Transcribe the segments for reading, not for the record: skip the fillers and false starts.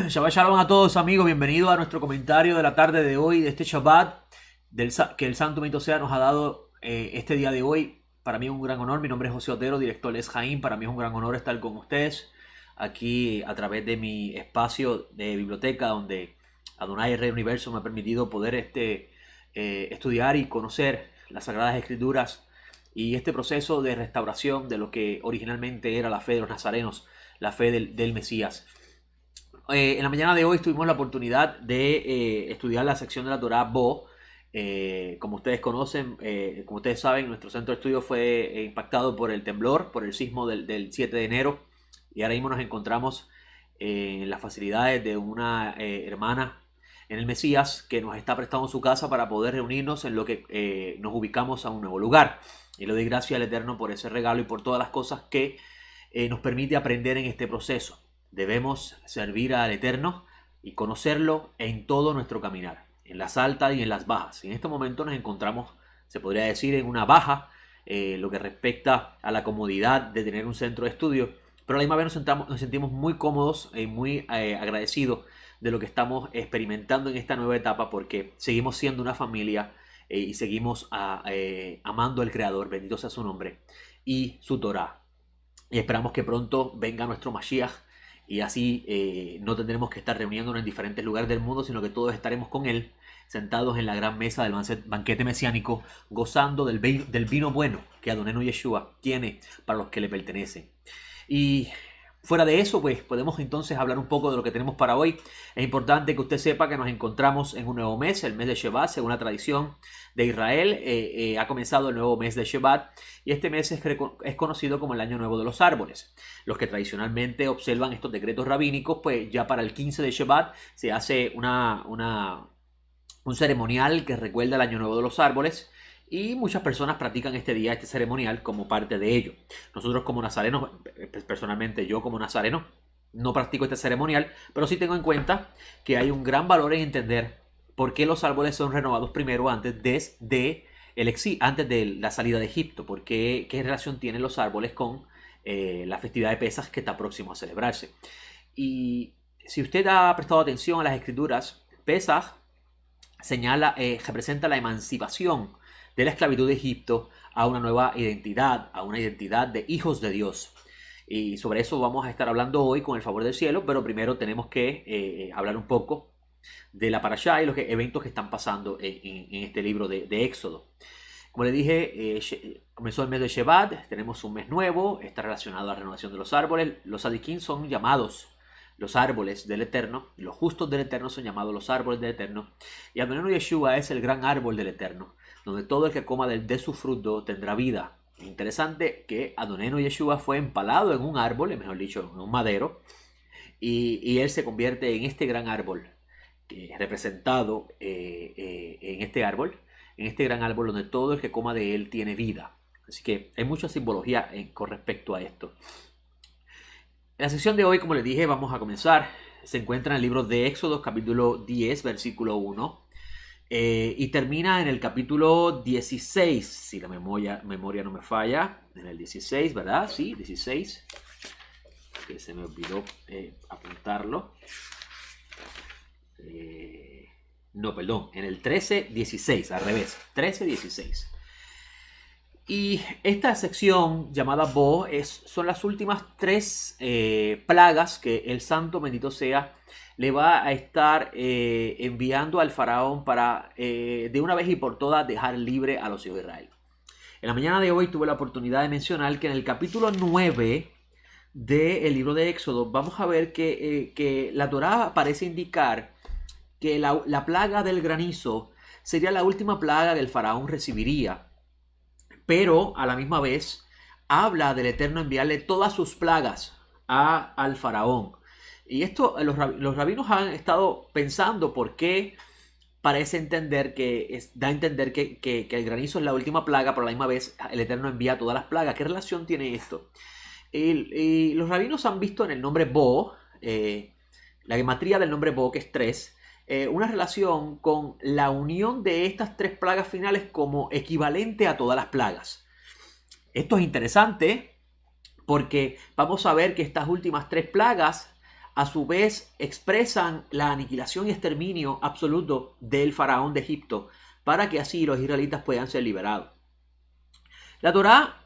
Shabbat Shalom a todos, amigos. Bienvenidos a nuestro comentario de la tarde de hoy, de este Shabbat que el Santo Bendito sea nos ha dado este día de hoy. Para mí es un gran honor. Mi nombre es José Otero, director de Jaim. Para mí es un gran honor estar con ustedes aquí a través de mi espacio de biblioteca, donde Adonai, el Rey Universo, me ha permitido poder estudiar y conocer las Sagradas Escrituras y este proceso de restauración de lo que originalmente era la fe de los nazarenos, la fe del Mesías. En la mañana de hoy tuvimos la oportunidad de estudiar la sección de la Torá Bo. Como ustedes conocen, como ustedes saben, nuestro centro de estudio fue impactado por el temblor, por el sismo del 7 de enero. Y ahora mismo nos encontramos en las facilidades de una hermana en el Mesías que nos está prestando su casa para poder reunirnos en lo que nos ubicamos a un nuevo lugar. Y le doy gracias al Eterno por ese regalo y por todas las cosas que nos permite aprender en este proceso. Debemos servir al Eterno y conocerlo en todo nuestro caminar, en las altas y en las bajas. Y en este momento nos encontramos, se podría decir, en una baja, lo que respecta a la comodidad de tener un centro de estudio, pero a la misma vez nos sentimos muy cómodos y muy agradecidos de lo que estamos experimentando en esta nueva etapa, porque seguimos siendo una familia y seguimos amando al Creador, bendito sea su nombre, y su Torah. Y esperamos que pronto venga nuestro Mashiach, y así no tendremos que estar reuniéndonos en diferentes lugares del mundo, sino que todos estaremos con Él, sentados en la gran mesa del banquete mesiánico, gozando del vino bueno que Adonai Yeshua tiene para los que le pertenecen. Y fuera de eso, pues podemos entonces hablar un poco de lo que tenemos para hoy. Es importante que usted sepa que nos encontramos en un nuevo mes, el mes de Shevat, según la tradición de Israel. Ha comenzado el nuevo mes de Shevat y este mes es conocido como el Año Nuevo de los Árboles. Los que tradicionalmente observan estos decretos rabínicos, pues ya para el 15 de Shevat se hace un ceremonial que recuerda el Año Nuevo de los Árboles. Y muchas personas practican este día, este ceremonial, como parte de ello. Nosotros como nazarenos, personalmente yo como nazareno, no practico este ceremonial, pero sí tengo en cuenta que hay un gran valor en entender por qué los árboles son renovados primero antes de la salida de Egipto. Qué relación tienen los árboles con la festividad de Pesaj que está próximo a celebrarse. Y si usted ha prestado atención a las escrituras, Pesaj representa la emancipación de la esclavitud de Egipto a una nueva identidad, a una identidad de hijos de Dios. Y sobre eso vamos a estar hablando hoy con el favor del cielo, pero primero tenemos que hablar un poco de la parashá y los eventos que están pasando en este libro de Éxodo. Como le dije, comenzó el mes de Shevat, tenemos un mes nuevo, está relacionado a la renovación de los árboles. Los tzadikim son llamados los árboles del Eterno, los justos del Eterno son llamados los árboles del Eterno, y Adonai Yeshua es el gran árbol del Eterno, donde todo el que coma de su fruto tendrá vida. Interesante que Adonai Yeshua fue empalado en un árbol, mejor dicho, en un madero, y él se convierte en este gran árbol, que es representado en este gran árbol donde todo el que coma de él tiene vida. Así que hay mucha simbología con respecto a esto. En la sección de hoy, como les dije, vamos a comenzar. Se encuentra en el libro de Éxodo, capítulo 10, versículo 1. Y termina en el capítulo 16, si la memoria no me falla. En el 16, ¿verdad? Sí, 16. Que se me olvidó apuntarlo. No, perdón. En el 13, 16, al revés. 13, 16. Y esta sección llamada Bo son las últimas tres plagas que el Santo Bendito sea le va a estar enviando al faraón para de una vez y por todas dejar libre a los hijos de Israel. En la mañana de hoy tuve la oportunidad de mencionar que en el capítulo 9 del libro de Éxodo vamos a ver que la Torá parece indicar que la plaga del granizo sería la última plaga que el faraón recibiría. Pero a la misma vez habla del Eterno enviarle todas sus plagas al faraón. Y esto los rabinos han estado pensando por qué parece entender da a entender que el granizo es la última plaga, pero a la misma vez el Eterno envía todas las plagas. ¿Qué relación tiene esto? Y los rabinos han visto en el nombre Bo, la gematría del nombre Bo, que es 3, una relación con la unión de estas tres plagas finales como equivalente a todas las plagas. Esto es interesante porque vamos a ver que estas últimas tres plagas a su vez expresan la aniquilación y exterminio absoluto del faraón de Egipto, para que así los israelitas puedan ser liberados. La Torá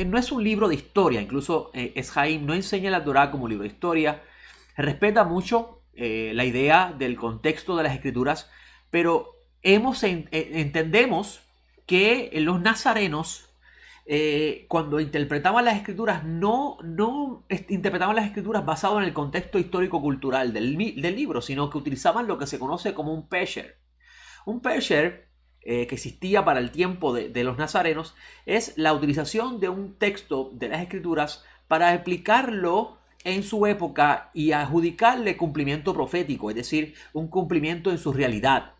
no es un libro de historia, incluso Eshaim no enseña la Torá como libro de historia, respeta mucho la idea del contexto de las escrituras, pero entendemos que los nazarenos, cuando interpretaban las escrituras, no interpretaban las escrituras basado en el contexto histórico-cultural del libro, sino que utilizaban lo que se conoce como un pesher. Un pesher que existía para el tiempo de los nazarenos es la utilización de un texto de las escrituras para explicarlo en su época y adjudicarle cumplimiento profético, es decir, un cumplimiento en su realidad.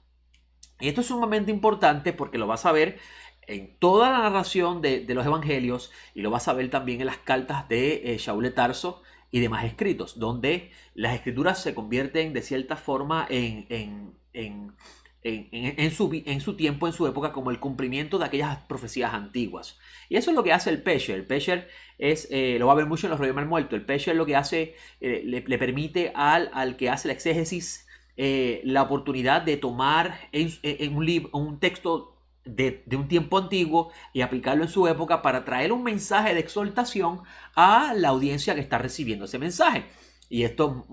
Y esto es sumamente importante porque lo vas a ver en toda la narración de los evangelios y lo vas a ver también en las cartas de Shaul de Tarso y demás escritos, donde las escrituras se convierten de cierta forma en su tiempo, en su época, como el cumplimiento de aquellas profecías antiguas. Y eso es lo que hace el pesher. El pesher es, lo va a ver mucho en los Rollos Mal Muertos. El pesher lo que hace, le permite al que hace la exégesis la oportunidad de tomar en un texto de un tiempo antiguo y aplicarlo en su época para traer un mensaje de exhortación a la audiencia que está recibiendo ese mensaje. Y esto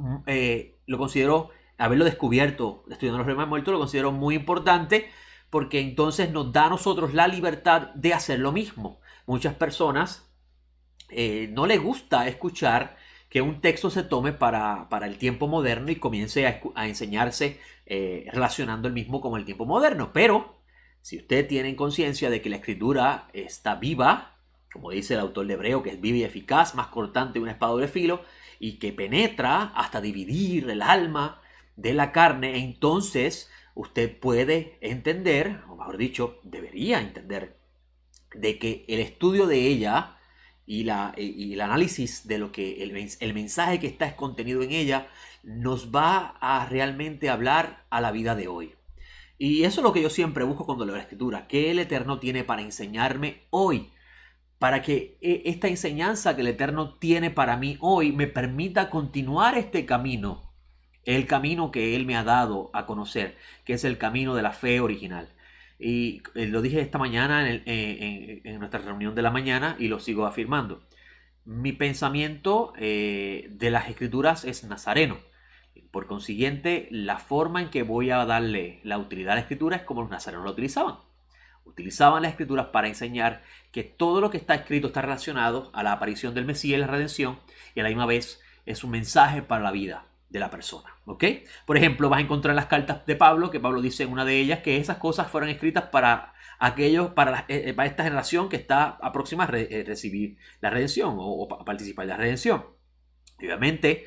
lo considero, haberlo descubierto estudiando los Rollos Muertos, lo considero muy importante, porque entonces nos da a nosotros la libertad de hacer lo mismo. Muchas personas no les gusta escuchar que un texto se tome para el tiempo moderno y comience a enseñarse relacionando el mismo con el tiempo moderno. Pero si usted tiene conciencia de que la escritura está viva, como dice el autor de Hebreo, que es viva y eficaz, más cortante que una espada de doble filo, y que penetra hasta dividir el alma de la carne, entonces usted puede entender, o mejor dicho, debería entender, de que el estudio de ella y el análisis de lo que el mensaje que está contenido en ella nos va a realmente hablar a la vida de hoy. Y eso es lo que yo siempre busco cuando leo la escritura, que el Eterno tiene para enseñarme hoy, para que esta enseñanza que el Eterno tiene para mí hoy me permita continuar este camino, el camino que Él me ha dado a conocer, que es el camino de la fe original. Y lo dije esta mañana en nuestra reunión de la mañana y lo sigo afirmando. Mi pensamiento de las escrituras es nazareno. Por consiguiente, la forma en que voy a darle la utilidad a la escritura es como los nazarenos lo utilizaban. Utilizaban las escrituras para enseñar que todo lo que está escrito está relacionado a la aparición del Mesías y la redención, y a la misma vez es un mensaje para la vida de la persona. ¿Ok? Por ejemplo, vas a encontrar en las cartas de Pablo, que Pablo dice en una de ellas que esas cosas fueron escritas para para esta generación que está próxima a recibir la redención o participar de la redención. Obviamente,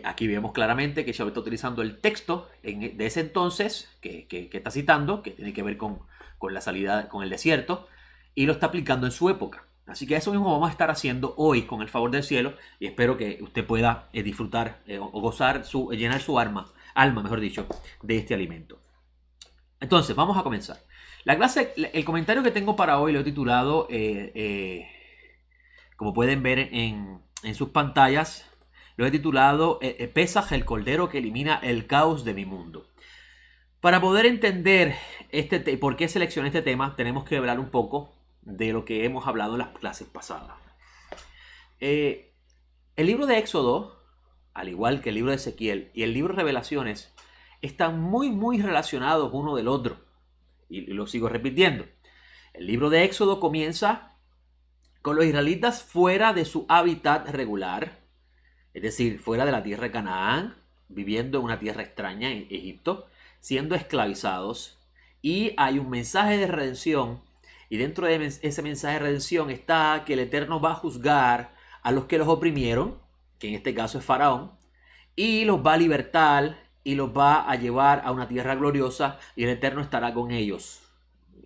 aquí vemos claramente que Shaul está utilizando el texto de ese entonces que está citando, que tiene que ver con la salida, con el desierto, y lo está aplicando en su época. Así que eso mismo vamos a estar haciendo hoy con el favor del cielo, y espero que usted pueda disfrutar o gozar, llenar su alma, mejor dicho, de este alimento. Entonces, vamos a comenzar. El comentario que tengo para hoy lo he titulado, como pueden ver en sus pantallas, lo he titulado Pesaj, el cordero que elimina el caos de mi mundo. Para poder entender por qué seleccioné este tema, tenemos que hablar un poco de lo que hemos hablado en las clases pasadas. El libro de Éxodo, al igual que el libro de Ezequiel y el libro de Revelaciones, están muy relacionados uno del otro. Y lo sigo repitiendo. El libro de Éxodo comienza con los israelitas fuera de su hábitat regular, es decir, fuera de la tierra de Canaán, viviendo en una tierra extraña, en Egipto, siendo esclavizados, y hay un mensaje de redención, y dentro de ese mensaje de redención está que el Eterno va a juzgar a los que los oprimieron, que en este caso es Faraón, y los va a libertar y los va a llevar a una tierra gloriosa, y el Eterno estará con ellos.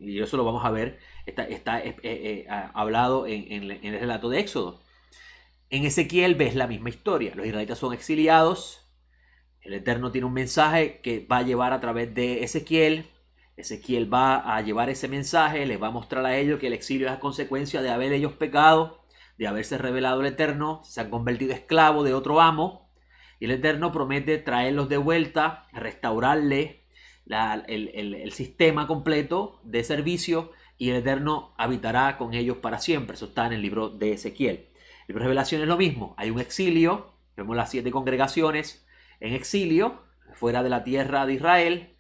Y eso lo vamos a ver, está hablado en el relato de Éxodo. En Ezequiel ves la misma historia. Los israelitas son exiliados. El Eterno tiene un mensaje que va a llevar a través de Ezequiel. Ezequiel va a llevar ese mensaje, les va a mostrar a ellos que el exilio es a consecuencia de haber ellos pecado. de haberse revelado el Eterno, se han convertido esclavos de otro amo, y el Eterno promete traerlos de vuelta, restaurarle el sistema completo de servicio, y el Eterno habitará con ellos para siempre. Eso está en el libro de Ezequiel. El libro de Revelación es lo mismo. Hay un exilio, vemos las 7 congregaciones en exilio, fuera de la tierra de Israel.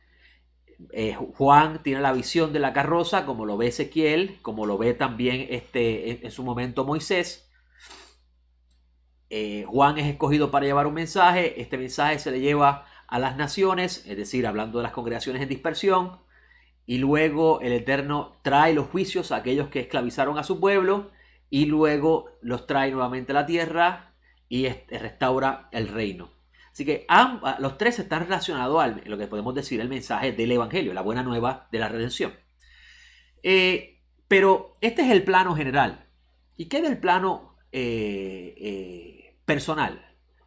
Juan tiene la visión de la carroza, como lo ve Ezequiel, como lo ve también en su momento Moisés. Juan es escogido para llevar un mensaje. Este mensaje se le lleva a las naciones, es decir, hablando de las congregaciones en dispersión. Y luego el Eterno trae los juicios a aquellos que esclavizaron a su pueblo, y luego los trae nuevamente a la tierra y restaura el reino. Así que los tres están relacionados a lo que podemos decir el mensaje del Evangelio, la buena nueva de la redención. Pero este es el plano general. ¿Y qué del plano personal?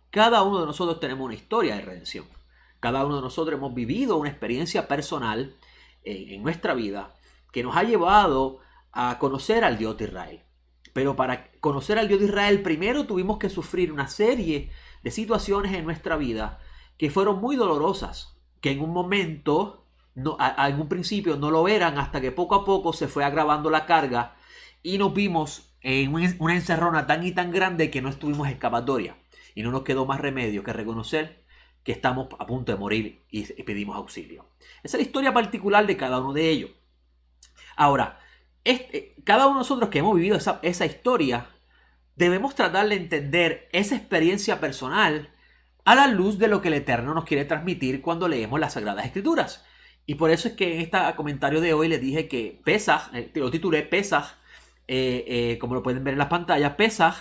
Cada uno de nosotros tenemos una historia de redención. Cada uno de nosotros hemos vivido una experiencia personal en nuestra vida que nos ha llevado a conocer al Dios de Israel. Pero para conocer al Dios de Israel, primero tuvimos que sufrir una serie de situaciones en nuestra vida que fueron muy dolorosas, que en un momento, en un principio no lo eran, hasta que poco a poco se fue agravando la carga y nos vimos en una encerrona tan y tan grande que no estuvimos escapatoria, y no nos quedó más remedio que reconocer que estamos a punto de morir y pedimos auxilio. Esa es la historia particular de cada uno de ellos. Ahora, cada uno de nosotros que hemos vivido esa historia, debemos tratar de entender esa experiencia personal a la luz de lo que el Eterno nos quiere transmitir cuando leemos las Sagradas Escrituras. Y por eso es que en este comentario de hoy les dije que Pesaj, lo titulé Pesaj, como lo pueden ver en las pantallas, Pesaj,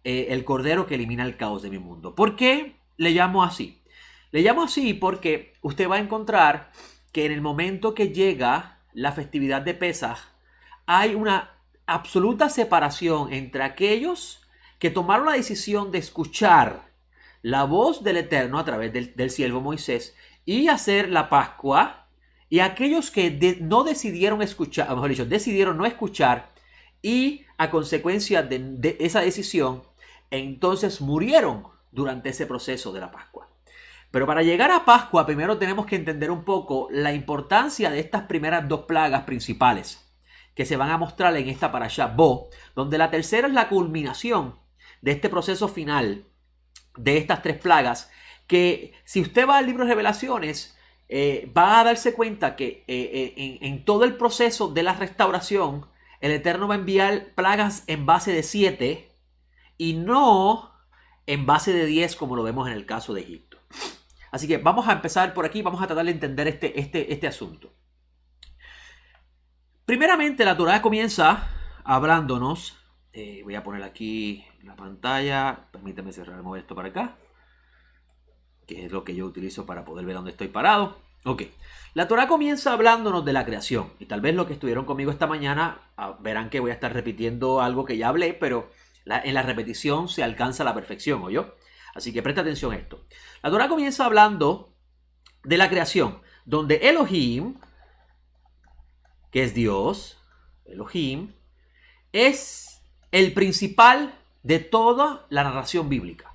el cordero que elimina el caos de mi mundo. ¿Por qué le llamo así? Le llamo así porque usted va a encontrar que en el momento que llega la festividad de Pesaj, hay una absoluta separación entre aquellos que tomaron la decisión de escuchar la voz del Eterno a través del siervo Moisés y hacer la Pascua, y aquellos que no decidieron escuchar, o mejor dicho, decidieron no escuchar, y a consecuencia de esa decisión, entonces murieron durante ese proceso de la Pascua. Pero para llegar a Pascua, primero tenemos que entender un poco la importancia de estas primeras 2 plagas principales que se van a mostrar en esta parashá Bo, donde la tercera es la culminación de este proceso final de estas 3 plagas, que si usted va al libro de Revelaciones, va a darse cuenta que en todo el proceso de la restauración, el Eterno va a enviar plagas en base de 7 y no en base de 10, como lo vemos en el caso de Egipto. Así que vamos a empezar por aquí, vamos a tratar de entender este asunto. Primeramente, la Torá comienza hablándonos. Voy a poner aquí la pantalla. Permítame mover esto para acá, que es lo que yo utilizo para poder ver dónde estoy parado. Ok. La Torá comienza hablándonos de la creación. Y tal vez los que estuvieron conmigo esta mañana verán que voy a estar repitiendo algo que ya hablé, pero en la repetición se alcanza la perfección, ¿oyó? Así que presta atención a esto. La Torá comienza hablando de la creación, donde Elohim, que es Dios, Elohim, es el principal de toda la narración bíblica.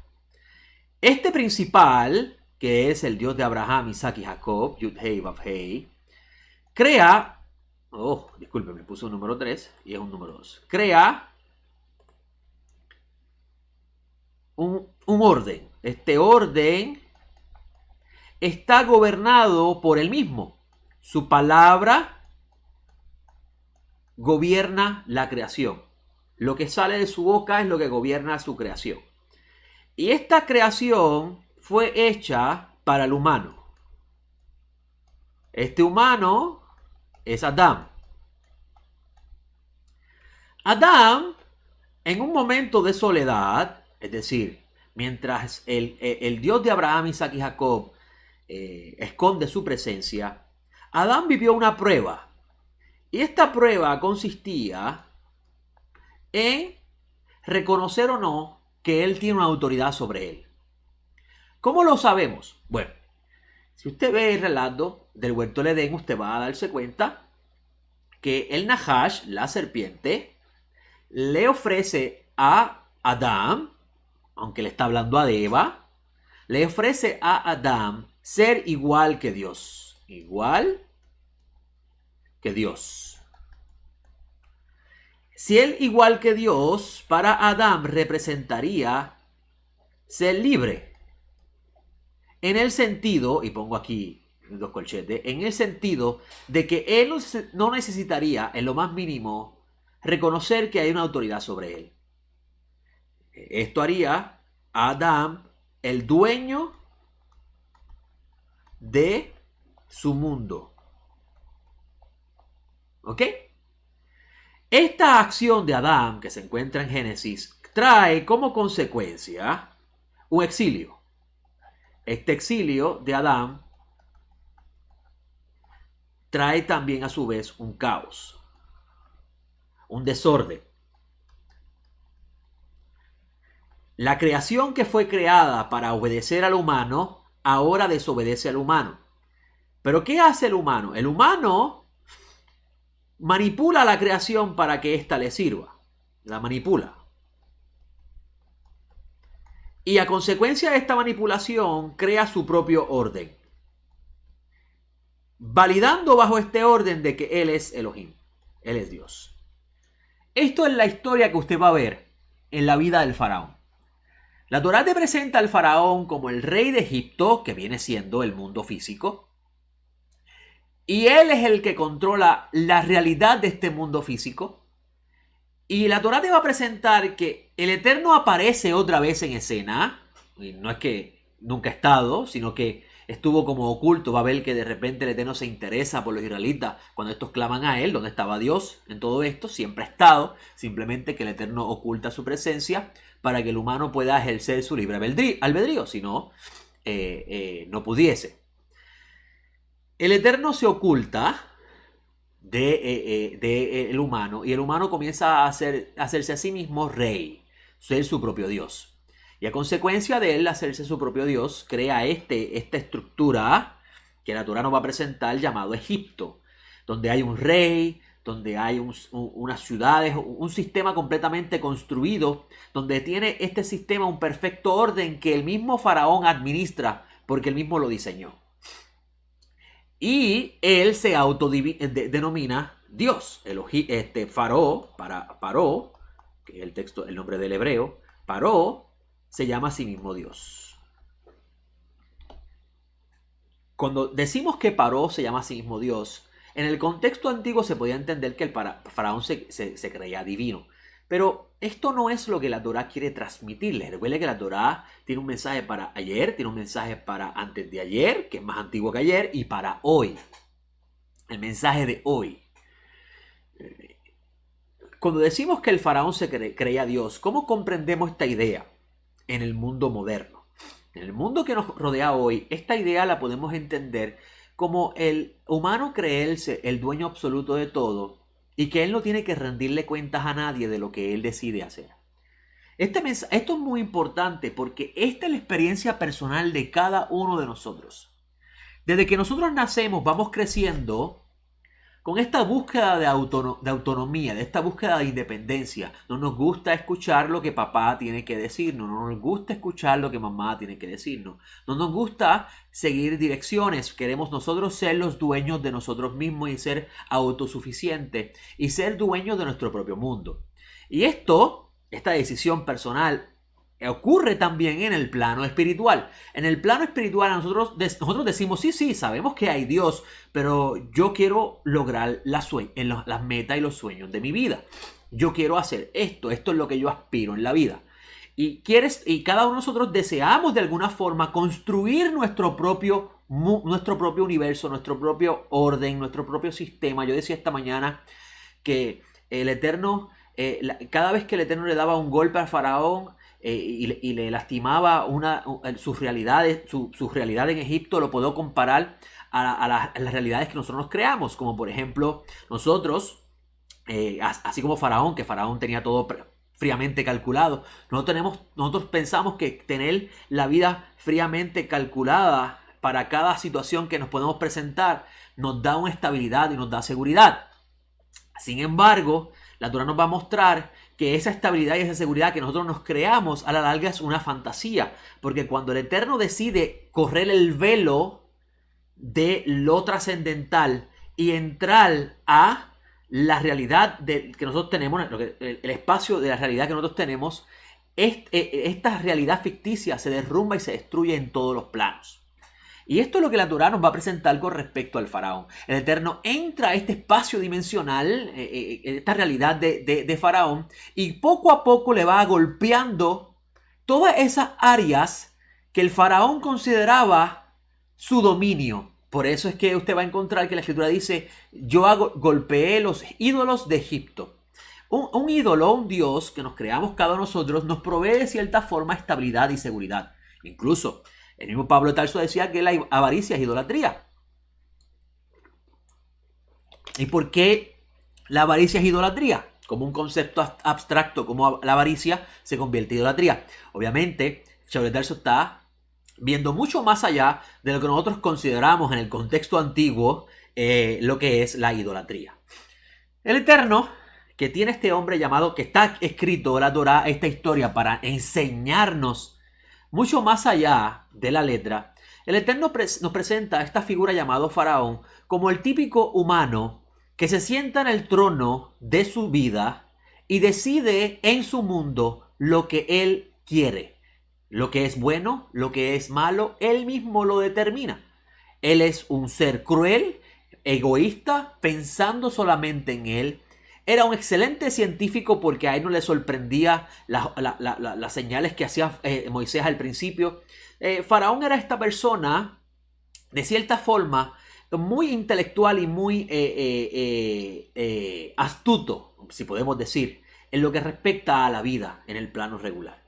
Este principal, que es el Dios de Abraham, Isaac y Jacob, Yud-Hei, Vav-Hei, crea, disculpe, me puse un número 3 y es un número 2, crea un orden. Este orden está gobernado por él mismo. Su palabra gobierna la creación. Lo que sale de su boca es lo que gobierna su creación. Y esta creación fue hecha para el humano. Este humano es Adán. Adán, en un momento de soledad, es decir, mientras el Dios de Abraham, Isaac y Jacob esconde su presencia, Adán vivió una prueba. Y esta prueba consistía en reconocer o no que él tiene una autoridad sobre él. ¿Cómo lo sabemos? Bueno, si usted ve el relato del huerto del Edén, usted va a darse cuenta que el Nahash, la serpiente, le ofrece a Adán, aunque le está hablando a Eva, le ofrece a Adán ser igual que Dios. Igual que Dios. Si él igual que Dios, para Adán representaría ser libre. En el sentido, y pongo aquí dos colchetes, en el sentido de que él no necesitaría en lo más mínimo reconocer que hay una autoridad sobre él. Esto haría a Adán el dueño de su mundo. ¿Ok? Esta acción de Adán, que se encuentra en Génesis, trae como consecuencia un exilio. Este exilio de Adán trae también a su vez un caos, un desorden. La creación que fue creada para obedecer al humano, ahora desobedece al humano. ¿Pero qué hace el humano? El humano manipula la creación para que ésta le sirva. La manipula. Y a consecuencia de esta manipulación, crea su propio orden. Validando bajo este orden de que Él es Elohim. Él es Dios. Esto es la historia que usted va a ver en la vida del faraón. La Torá te presenta al faraón como el rey de Egipto, que viene siendo el mundo físico. Y él es el que controla la realidad de este mundo físico. Y la Torá te va a presentar que el Eterno aparece otra vez en escena. Y no es que nunca ha estado, sino que estuvo como oculto. Va a ver que de repente el Eterno se interesa por los israelitas cuando estos claman a él. ¿Dónde estaba Dios en todo esto? Siempre ha estado. Simplemente que el Eterno oculta su presencia para que el humano pueda ejercer su libre albedrío. Si no, no pudiese. El Eterno se oculta del humano y el humano comienza a hacerse a sí mismo rey, ser su propio Dios. Y a consecuencia de él hacerse su propio Dios, crea esta estructura que la Torá nos va a presentar llamado Egipto, donde hay un rey, donde hay unas ciudades, un sistema completamente construido, donde tiene este sistema un perfecto orden que el mismo faraón administra porque él mismo lo diseñó. Y él se autodenomina Dios. Paró, que es el nombre del hebreo, Paró se llama a sí mismo Dios. Cuando decimos que Paró se llama a sí mismo Dios, en el contexto antiguo se podía entender que el faraón se creía divino. Pero esto no es lo que la Torá quiere transmitirles. Recuerde que la Torá tiene un mensaje para ayer, tiene un mensaje para antes de ayer, que es más antiguo que ayer, y para hoy. El mensaje de hoy. Cuando decimos que el faraón se creía Dios, ¿cómo comprendemos esta idea en el mundo moderno? En el mundo que nos rodea hoy, esta idea la podemos entender como el humano creerse el dueño absoluto de todo y que él no tiene que rendirle cuentas a nadie de lo que él decide hacer. Esto es muy importante porque esta es la experiencia personal de cada uno de nosotros. Desde que nosotros nacemos vamos creciendo con esta búsqueda de autonomía, de esta búsqueda de independencia. No nos gusta escuchar lo que papá tiene que decirnos, no nos gusta escuchar lo que mamá tiene que decirnos, no nos gusta seguir direcciones, queremos nosotros ser los dueños de nosotros mismos y ser autosuficientes y ser dueños de nuestro propio mundo. Y esta decisión personal ocurre también en el plano espiritual. En el plano espiritual nosotros decimos, sí, sabemos que hay Dios, pero yo quiero lograr las metas y los sueños de mi vida. Yo quiero hacer esto es lo que yo aspiro en la vida. Y cada uno de nosotros deseamos de alguna forma construir nuestro propio universo, nuestro propio orden, nuestro propio sistema. Yo decía esta mañana que el Eterno, cada vez que el Eterno le daba un golpe al faraón, y le lastimaba sus realidades, su realidad en Egipto, lo puedo comparar a las realidades que nosotros nos creamos, como por ejemplo nosotros, así como Faraón, que Faraón tenía todo fríamente calculado, nosotros pensamos que tener la vida fríamente calculada para cada situación que nos podemos presentar nos da una estabilidad y nos da seguridad. Sin embargo, la Torá nos va a mostrar que esa estabilidad y esa seguridad que nosotros nos creamos a la larga es una fantasía. Porque cuando el Eterno decide correr el velo de lo trascendental y entrar a la realidad que nosotros tenemos, el espacio de la realidad que nosotros tenemos, esta realidad ficticia se derrumba y se destruye en todos los planos. Y esto es lo que la Torá nos va a presentar con respecto al faraón. El Eterno entra a este espacio dimensional, esta realidad de faraón, y poco a poco le va golpeando todas esas áreas que el faraón consideraba su dominio. Por eso es que usted va a encontrar que la Escritura dice, yo golpeé los ídolos de Egipto. Un ídolo, un Dios que nos creamos cada uno de nosotros, nos provee de cierta forma estabilidad y seguridad. Incluso el mismo Pablo de Tarso decía que la avaricia es idolatría. ¿Y por qué la avaricia es idolatría? Como un concepto abstracto, como la avaricia se convierte en idolatría. Obviamente, Pablo de Tarso está viendo mucho más allá de lo que nosotros consideramos en el contexto antiguo lo que es la idolatría. El Eterno, que tiene este hombre llamado, que está escrito la Torá, esta historia para enseñarnos mucho más allá de la letra, el Eterno nos presenta a esta figura llamado Faraón como el típico humano que se sienta en el trono de su vida y decide en su mundo lo que él quiere. Lo que es bueno, lo que es malo, él mismo lo determina. Él es un ser cruel, egoísta, pensando solamente en él. Era un excelente científico porque a él no le sorprendía las señales que hacía Moisés al principio. Faraón era esta persona, de cierta forma, muy intelectual y muy astuto, si podemos decir, en lo que respecta a la vida en el plano regular.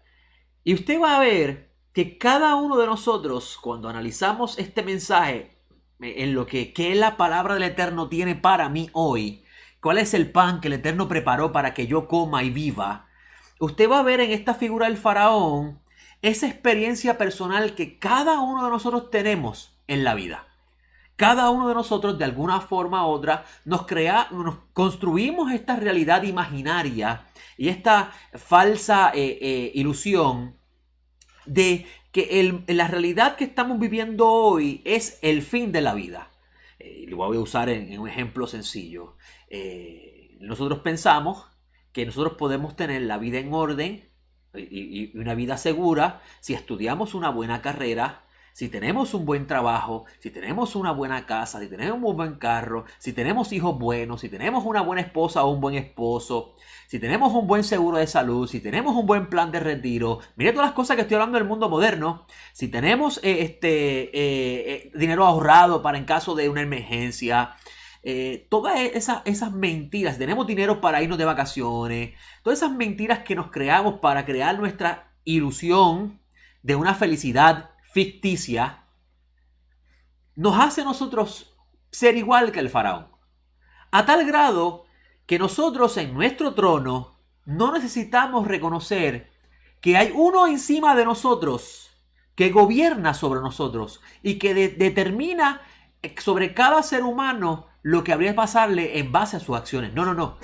Y usted va a ver que cada uno de nosotros, cuando analizamos este mensaje, en lo que la palabra del Eterno tiene para mí hoy, cuál es el pan que el Eterno preparó para que yo coma y viva, usted va a ver en esta figura del faraón esa experiencia personal que cada uno de nosotros tenemos en la vida. Cada uno de nosotros, de alguna forma u otra, nos construimos esta realidad imaginaria y esta falsa ilusión de que la realidad que estamos viviendo hoy es el fin de la vida. Lo voy a usar en un ejemplo sencillo. Nosotros pensamos que nosotros podemos tener la vida en orden y una vida segura si estudiamos una buena carrera, si tenemos un buen trabajo, si tenemos una buena casa, si tenemos un buen carro, si tenemos hijos buenos, si tenemos una buena esposa o un buen esposo, si tenemos un buen seguro de salud, si tenemos un buen plan de retiro. Mire todas las cosas que estoy hablando del mundo moderno. Si tenemos dinero ahorrado para en caso de una emergencia. Todas esas mentiras, si tenemos dinero para irnos de vacaciones, todas esas mentiras que nos creamos para crear nuestra ilusión de una felicidad ficticia, nos hace a nosotros ser igual que el faraón. A tal grado que nosotros en nuestro trono no necesitamos reconocer que hay uno encima de nosotros que gobierna sobre nosotros y que determina sobre cada ser humano lo que habría que pasarle en base a sus acciones. No.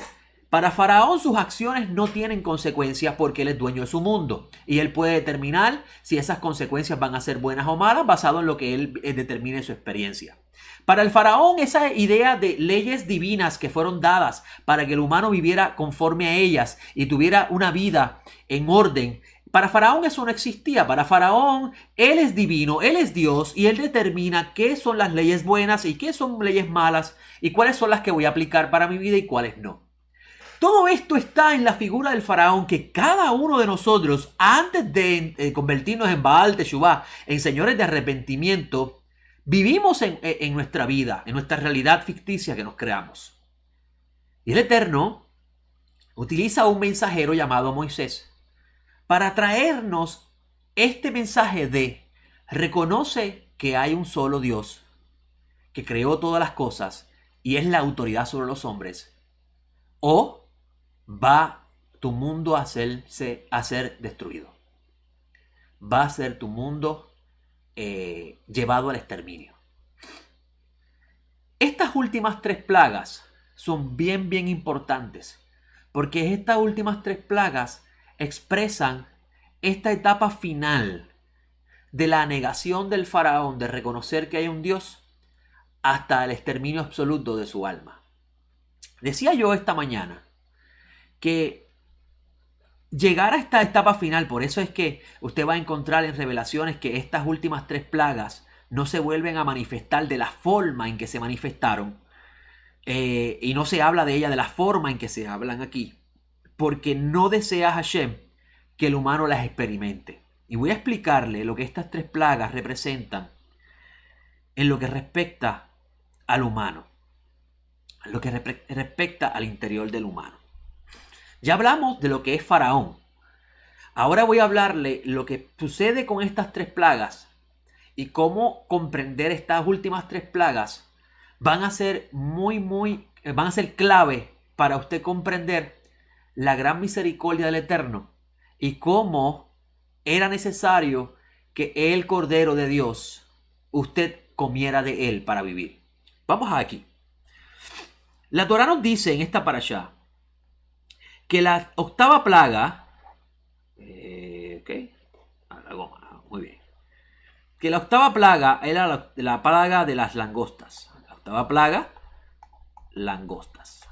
Para Faraón sus acciones no tienen consecuencias porque él es dueño de su mundo. Y él puede determinar si esas consecuencias van a ser buenas o malas basado en lo que él determine en su experiencia. Para el Faraón esa idea de leyes divinas que fueron dadas para que el humano viviera conforme a ellas y tuviera una vida en orden, para Faraón eso no existía. Para Faraón, él es divino, él es Dios y él determina qué son las leyes buenas y qué son leyes malas y cuáles son las que voy a aplicar para mi vida y cuáles no. Todo esto está en la figura del faraón que cada uno de nosotros, antes de convertirnos en Baal Teshuvah, en señores de arrepentimiento, vivimos en nuestra vida, en nuestra realidad ficticia que nos creamos. Y el Eterno utiliza un mensajero llamado Moisés para traernos este mensaje de reconoce que hay un solo Dios que creó todas las cosas y es la autoridad sobre los hombres, o va tu mundo a ser destruido. Va a ser tu mundo llevado al exterminio. Estas últimas 3 plagas son bien importantes porque estas últimas 3 plagas expresan esta etapa final de la negación del faraón de reconocer que hay un Dios hasta el exterminio absoluto de su alma. Decía yo esta mañana que llegar a esta etapa final, por eso es que usted va a encontrar en Revelaciones que estas últimas 3 plagas no se vuelven a manifestar de la forma en que se manifestaron, y no se habla de ella de la forma en que se hablan aquí, porque no desea Hashem que el humano las experimente. Y voy a explicarle lo que estas 3 plagas representan en lo que respecta al humano, en lo que respecta al interior del humano. Ya hablamos de lo que es Faraón. Ahora voy a hablarle lo que sucede con estas 3 plagas y cómo comprender estas últimas 3 plagas van a ser van a ser clave para usted comprender la gran misericordia del Eterno y cómo era necesario que el Cordero de Dios, usted comiera de él para vivir. Vamos aquí. La Torá nos dice en esta parashá que la octava plaga, muy bien, que la octava plaga era la plaga de las langostas. La octava plaga, langostas.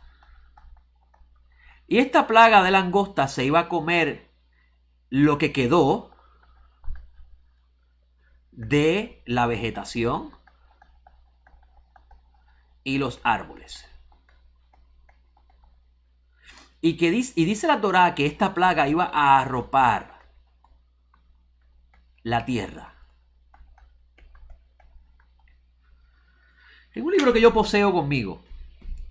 Y esta plaga de langostas se iba a comer lo que quedó de la vegetación y los árboles. Y dice la Torá que esta plaga iba a arropar la tierra. En un libro que yo poseo conmigo,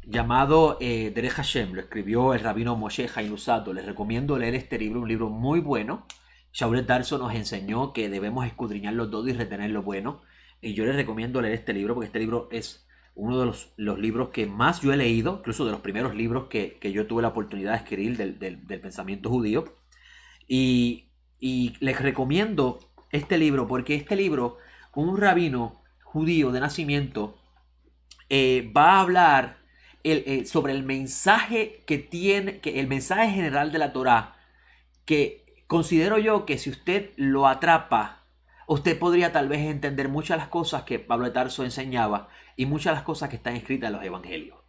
llamado Derech Hashem, lo escribió el rabino Moshe Haim Luzzatto. Les recomiendo leer este libro, un libro muy bueno. Shaul Tarso nos enseñó que debemos escudriñar lo todo y retener lo bueno. Y yo les recomiendo leer este libro porque este libro es uno de los libros que más yo he leído, incluso de los primeros libros que yo tuve la oportunidad de escribir del pensamiento judío. Y les recomiendo este libro porque este libro, un rabino judío de nacimiento, va a hablar sobre el mensaje que tiene, el mensaje general de la Torá, que considero yo que si usted lo atrapa, usted podría tal vez entender muchas de las cosas que Pablo de Tarso enseñaba y muchas de las cosas que están escritas en los evangelios.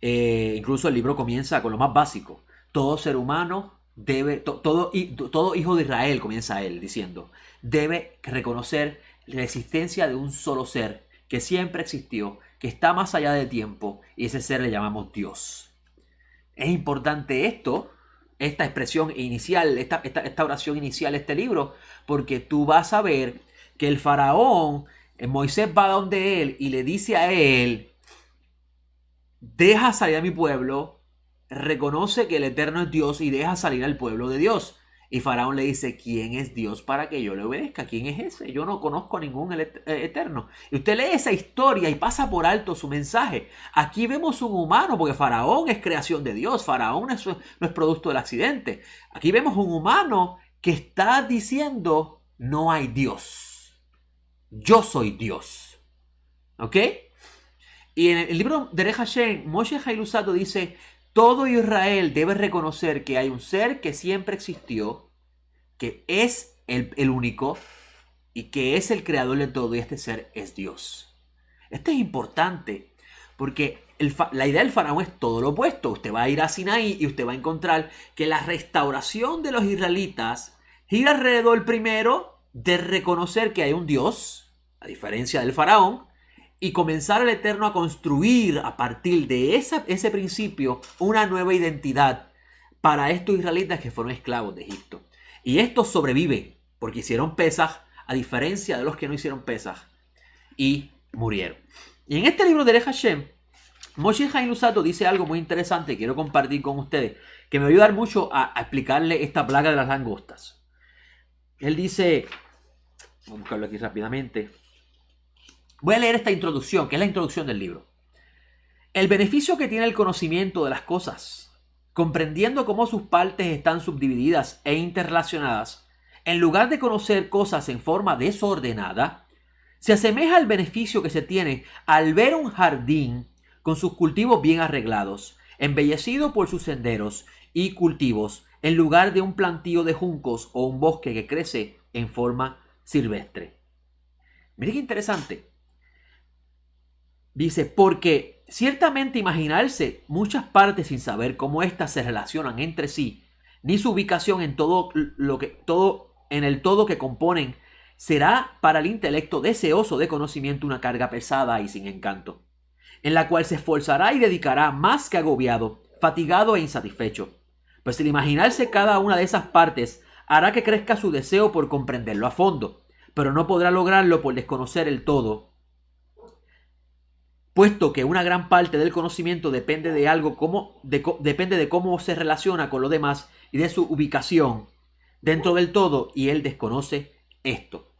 Incluso el libro comienza con lo más básico. Todo ser humano debe, todo hijo de Israel, comienza él diciendo, debe reconocer la existencia de un solo ser que siempre existió, que está más allá del tiempo, y ese ser le llamamos Dios. Es importante esta expresión inicial, esta oración inicial de este libro, porque tú vas a ver que el faraón, Moisés va donde él y le dice a él, deja salir a mi pueblo, reconoce que el Eterno es Dios y deja salir al pueblo de Dios. Y Faraón le dice, ¿quién es Dios para que yo le obedezca? ¿Quién es ese? Yo no conozco a ningún eterno. Y usted lee esa historia y pasa por alto su mensaje. Aquí vemos un humano, porque Faraón es creación de Dios. Faraón no es producto del accidente. Aquí vemos un humano que está diciendo, no hay Dios. Yo soy Dios. ¿Ok? Y en el libro de Derech Hashem, Moshe Haim Luzzatto dice, todo Israel debe reconocer que hay un ser que siempre existió, que es el único y que es el creador de todo, y este ser es Dios. Esto es importante porque la idea del faraón es todo lo opuesto. Usted va a ir a Sinaí y usted va a encontrar que la restauración de los israelitas gira alrededor primero de reconocer que hay un Dios, a diferencia del faraón, y comenzar el Eterno a construir a partir de ese principio una nueva identidad para estos israelitas que fueron esclavos de Egipto. Y estos sobreviven porque hicieron Pesaj, a diferencia de los que no hicieron Pesaj y murieron. Y en este libro de Derech Hashem, Moshe Haim Luzzatto dice algo muy interesante que quiero compartir con ustedes, que me va a ayudar mucho a explicarle esta plaga de las langostas. Él dice, vamos a buscarlo aquí rápidamente. Voy a leer esta introducción, que es la introducción del libro. El beneficio que tiene el conocimiento de las cosas, comprendiendo cómo sus partes están subdivididas e interrelacionadas, en lugar de conocer cosas en forma desordenada, se asemeja al beneficio que se tiene al ver un jardín con sus cultivos bien arreglados embellecido por sus senderos y cultivos, en lugar de un plantío de juncos o un bosque que crece en forma silvestre. Mire qué interesante. Dice, porque ciertamente imaginarse muchas partes sin saber cómo éstas se relacionan entre sí, ni su ubicación en en el todo que componen, será para el intelecto deseoso de conocimiento una carga pesada y sin encanto, en la cual se esforzará y dedicará más que agobiado, fatigado e insatisfecho. Pues el imaginarse cada una de esas partes hará que crezca su deseo por comprenderlo a fondo, pero no podrá lograrlo por desconocer el todo, puesto que una gran parte del conocimiento depende de depende de cómo se relaciona con lo demás y de su ubicación dentro del todo, y él desconoce esto.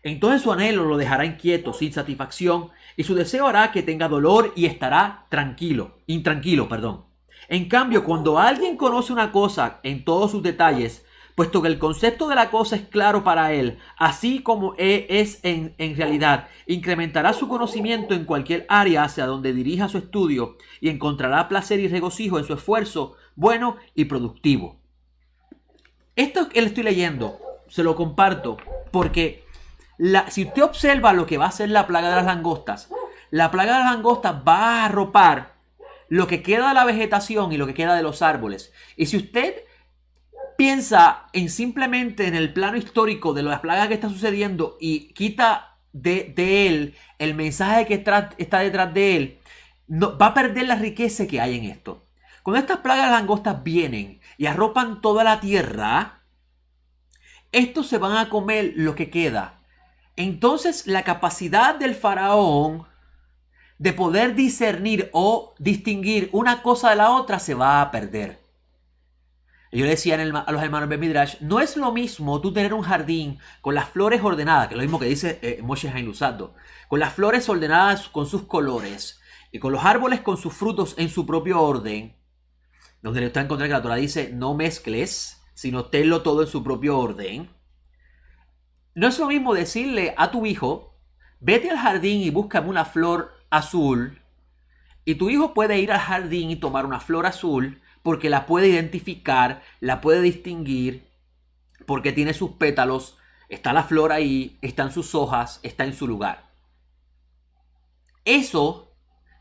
Entonces su anhelo lo dejará inquieto, sin satisfacción, y su deseo hará que tenga dolor y estará intranquilo. En cambio, cuando alguien conoce una cosa en todos sus detalles, puesto que el concepto de la cosa es claro para él, así como es en realidad, incrementará su conocimiento en cualquier área hacia donde dirija su estudio y encontrará placer y regocijo en su esfuerzo bueno y productivo. Esto que le estoy leyendo, se lo comparto, porque si usted observa lo que va a hacer la plaga de las langostas, la plaga de las langostas va a arropar lo que queda de la vegetación y lo que queda de los árboles. Y si usted piensa simplemente en el plano histórico de las plagas que está sucediendo y quita de él el mensaje que está detrás de él, va a perder la riqueza que hay en esto. Cuando estas plagas de langostas vienen y arropan toda la tierra, estos se van a comer lo que queda. Entonces la capacidad del faraón de poder discernir o distinguir una cosa de la otra se va a perder. Yo le decía a los hermanos Ben Midrash, no es lo mismo tú tener un jardín con las flores ordenadas, que es lo mismo que dice Moshe Haim Luzzatto, con las flores ordenadas con sus colores, y con los árboles con sus frutos en su propio orden, donde le está a encontrar que la Torah dice no mezcles, sino tenlo todo en su propio orden. No es lo mismo decirle a tu hijo, vete al jardín y búscame una flor azul, y tu hijo puede ir al jardín y tomar una flor azul, porque la puede identificar, la puede distinguir, porque tiene sus pétalos, está la flor ahí, están sus hojas, está en su lugar. Eso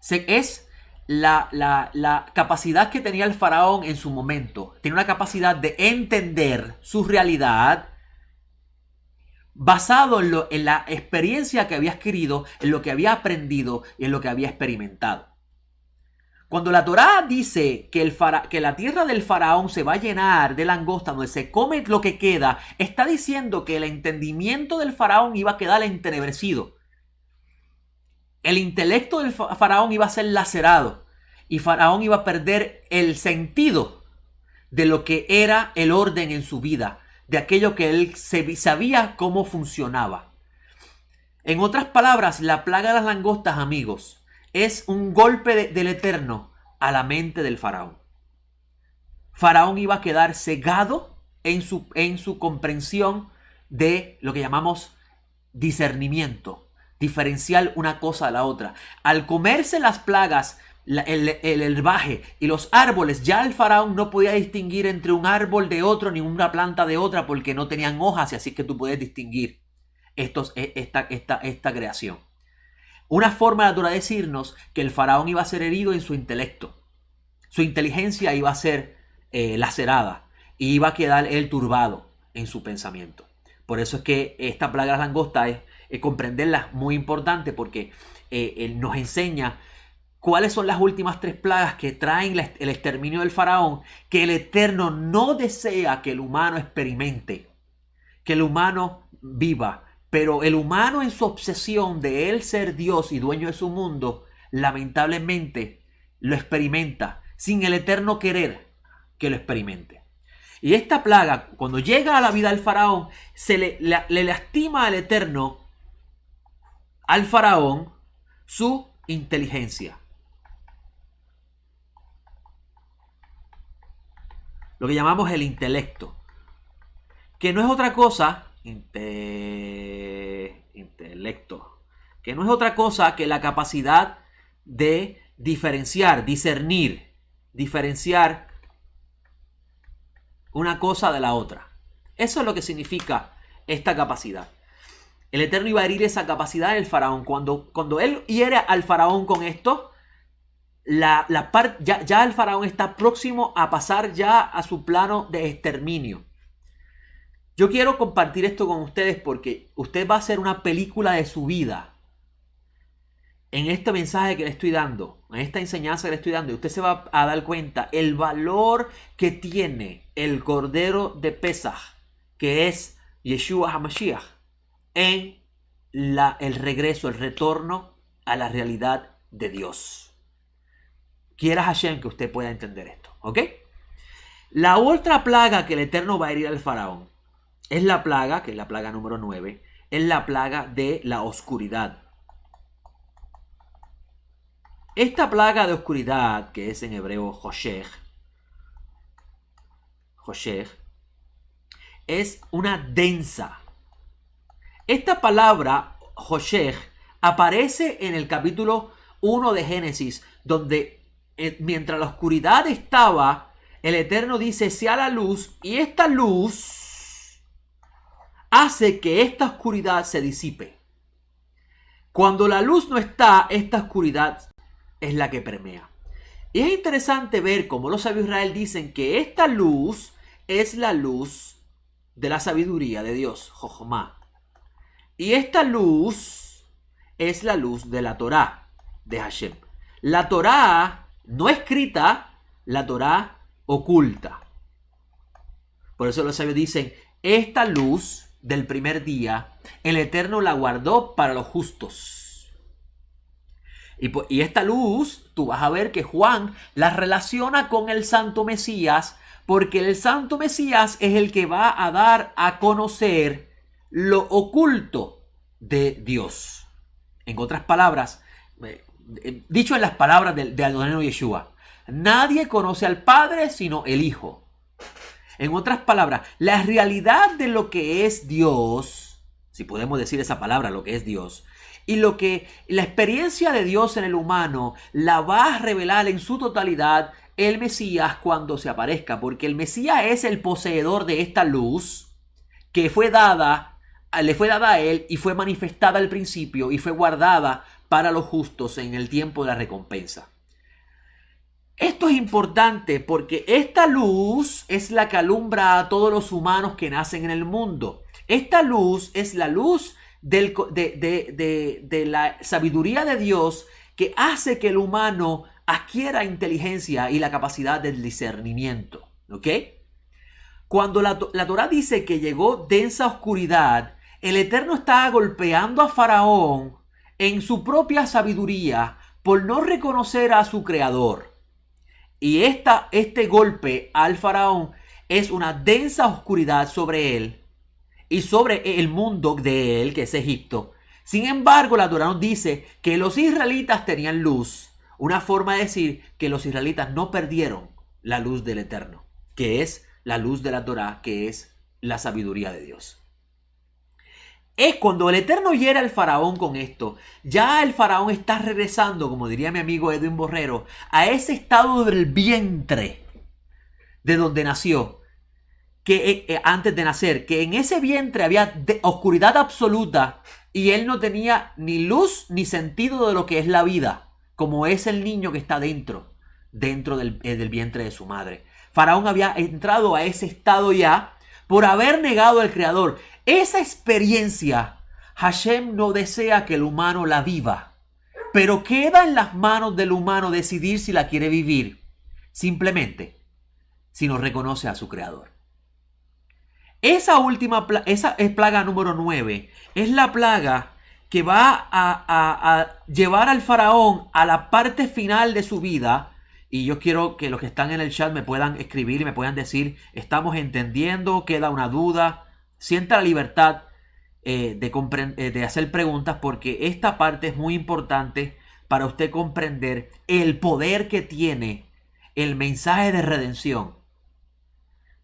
es la capacidad que tenía el faraón en su momento. Tiene una capacidad de entender su realidad basado en la experiencia que había adquirido, en lo que había aprendido y en lo que había experimentado. Cuando la Torá dice que la tierra del faraón se va a llenar de langosta, donde se come lo que queda, está diciendo que el entendimiento del faraón iba a quedar entenebrecido. El intelecto del faraón iba a ser lacerado y faraón iba a perder el sentido de lo que era el orden en su vida, de aquello que él sabía cómo funcionaba. En otras palabras, la plaga de las langostas, amigos, es un golpe del Eterno a la mente del faraón. Faraón iba a quedar cegado en su comprensión de lo que llamamos discernimiento, diferenciar una cosa de la otra. Al comerse las plagas, el herbaje y los árboles, ya el faraón no podía distinguir entre un árbol de otro ni una planta de otra porque no tenían hojas, y así que tú puedes distinguir esta creación. Una forma de la Torá decirnos que el faraón iba a ser herido en su intelecto. Su inteligencia iba a ser lacerada y iba a quedar él turbado en su pensamiento. Por eso es que esta plaga de las langostas es comprenderla muy importante, porque él nos enseña cuáles son las últimas 3 plagas que traen el exterminio del faraón, que el Eterno no desea que el humano experimente, que el humano viva. Pero el humano, en su obsesión de él ser Dios y dueño de su mundo, lamentablemente lo experimenta sin el Eterno querer que lo experimente. Y esta plaga, cuando llega a la vida del faraón, le lastima al Eterno, al faraón, su inteligencia. Lo que llamamos el intelecto, que no es otra cosa, intelecto, que no es otra cosa que la capacidad de diferenciar, discernir diferenciar una cosa de la otra. Eso es lo que significa esta capacidad. El Eterno iba a herir esa capacidad del faraón. Cuando él hiere al faraón con esto, ya el faraón está próximo a pasar ya a su plano de exterminio. Yo quiero compartir esto con ustedes porque usted va a hacer una película de su vida. En este mensaje que le estoy dando, en esta enseñanza que le estoy dando, usted se va a dar cuenta el valor que tiene el Cordero de Pesaj, que es Yeshua HaMashiach, en el regreso, el retorno a la realidad de Dios. Quiera Hashem que usted pueda entender esto, ¿ok? La otra plaga que el Eterno va a herir al faraón es la plaga, que es la plaga número 9, es la plaga de la oscuridad. Esta plaga de oscuridad, que es en hebreo Hoshech, es una densa. Esta palabra Hoshech aparece en el capítulo 1 de Génesis, donde mientras la oscuridad estaba, el Eterno dice, sea la luz, y esta luz hace que esta oscuridad se disipe. Cuando la luz no está, esta oscuridad es la que permea. Y es interesante ver cómo los sabios de Israel dicen que esta luz es la luz de la sabiduría de Dios, Jochma. Y esta luz es la luz de la Torá de Hashem. La Torá no escrita, la Torá oculta. Por eso los sabios dicen, esta luz del primer día, el Eterno la guardó para los justos. Y esta luz, tú vas a ver que Juan la relaciona con el Santo Mesías, porque el Santo Mesías es el que va a dar a conocer lo oculto de Dios. En otras palabras, dicho en las palabras de Adonai Yeshua, nadie conoce al Padre sino el Hijo. En otras palabras, la realidad de lo que es Dios, si podemos decir esa palabra, lo que es Dios, y la experiencia de Dios en el humano la va a revelar en su totalidad el Mesías cuando se aparezca, porque el Mesías es el poseedor de esta luz que le fue dada a él y fue manifestada al principio y fue guardada para los justos en el tiempo de la recompensa. Esto es importante porque esta luz es la que alumbra a todos los humanos que nacen en el mundo. Esta luz es la luz de la sabiduría de Dios que hace que el humano adquiera inteligencia y la capacidad del discernimiento. ¿Ok? Cuando la Torá dice que llegó densa oscuridad, el Eterno estaba golpeando a Faraón en su propia sabiduría por no reconocer a su creador. Y este golpe al Faraón es una densa oscuridad sobre él y sobre el mundo de él, que es Egipto. Sin embargo, la Torá nos dice que los israelitas tenían luz. Una forma de decir que los israelitas no perdieron la luz del Eterno, que es la luz de la Torá, que es la sabiduría de Dios. Es cuando el Eterno hiere al Faraón con esto, ya el Faraón está regresando, como diría mi amigo Edwin Borrero, a ese estado del vientre de donde nació, que antes de nacer, que en ese vientre había oscuridad absoluta y él no tenía ni luz ni sentido de lo que es la vida, como es el niño que está dentro del vientre de su madre. Faraón había entrado a ese estado ya por haber negado al Creador. Esa experiencia, Hashem no desea que el humano la viva, pero queda en las manos del humano decidir si la quiere vivir, simplemente si no reconoce a su Creador. Esa es plaga número 9, es la plaga que va a llevar al faraón a la parte final de su vida. Y yo quiero que los que están en el chat me puedan escribir y me puedan decir, estamos entendiendo, queda una duda. Sienta la libertad de hacer preguntas, porque esta parte es muy importante para usted comprender el poder que tiene el mensaje de redención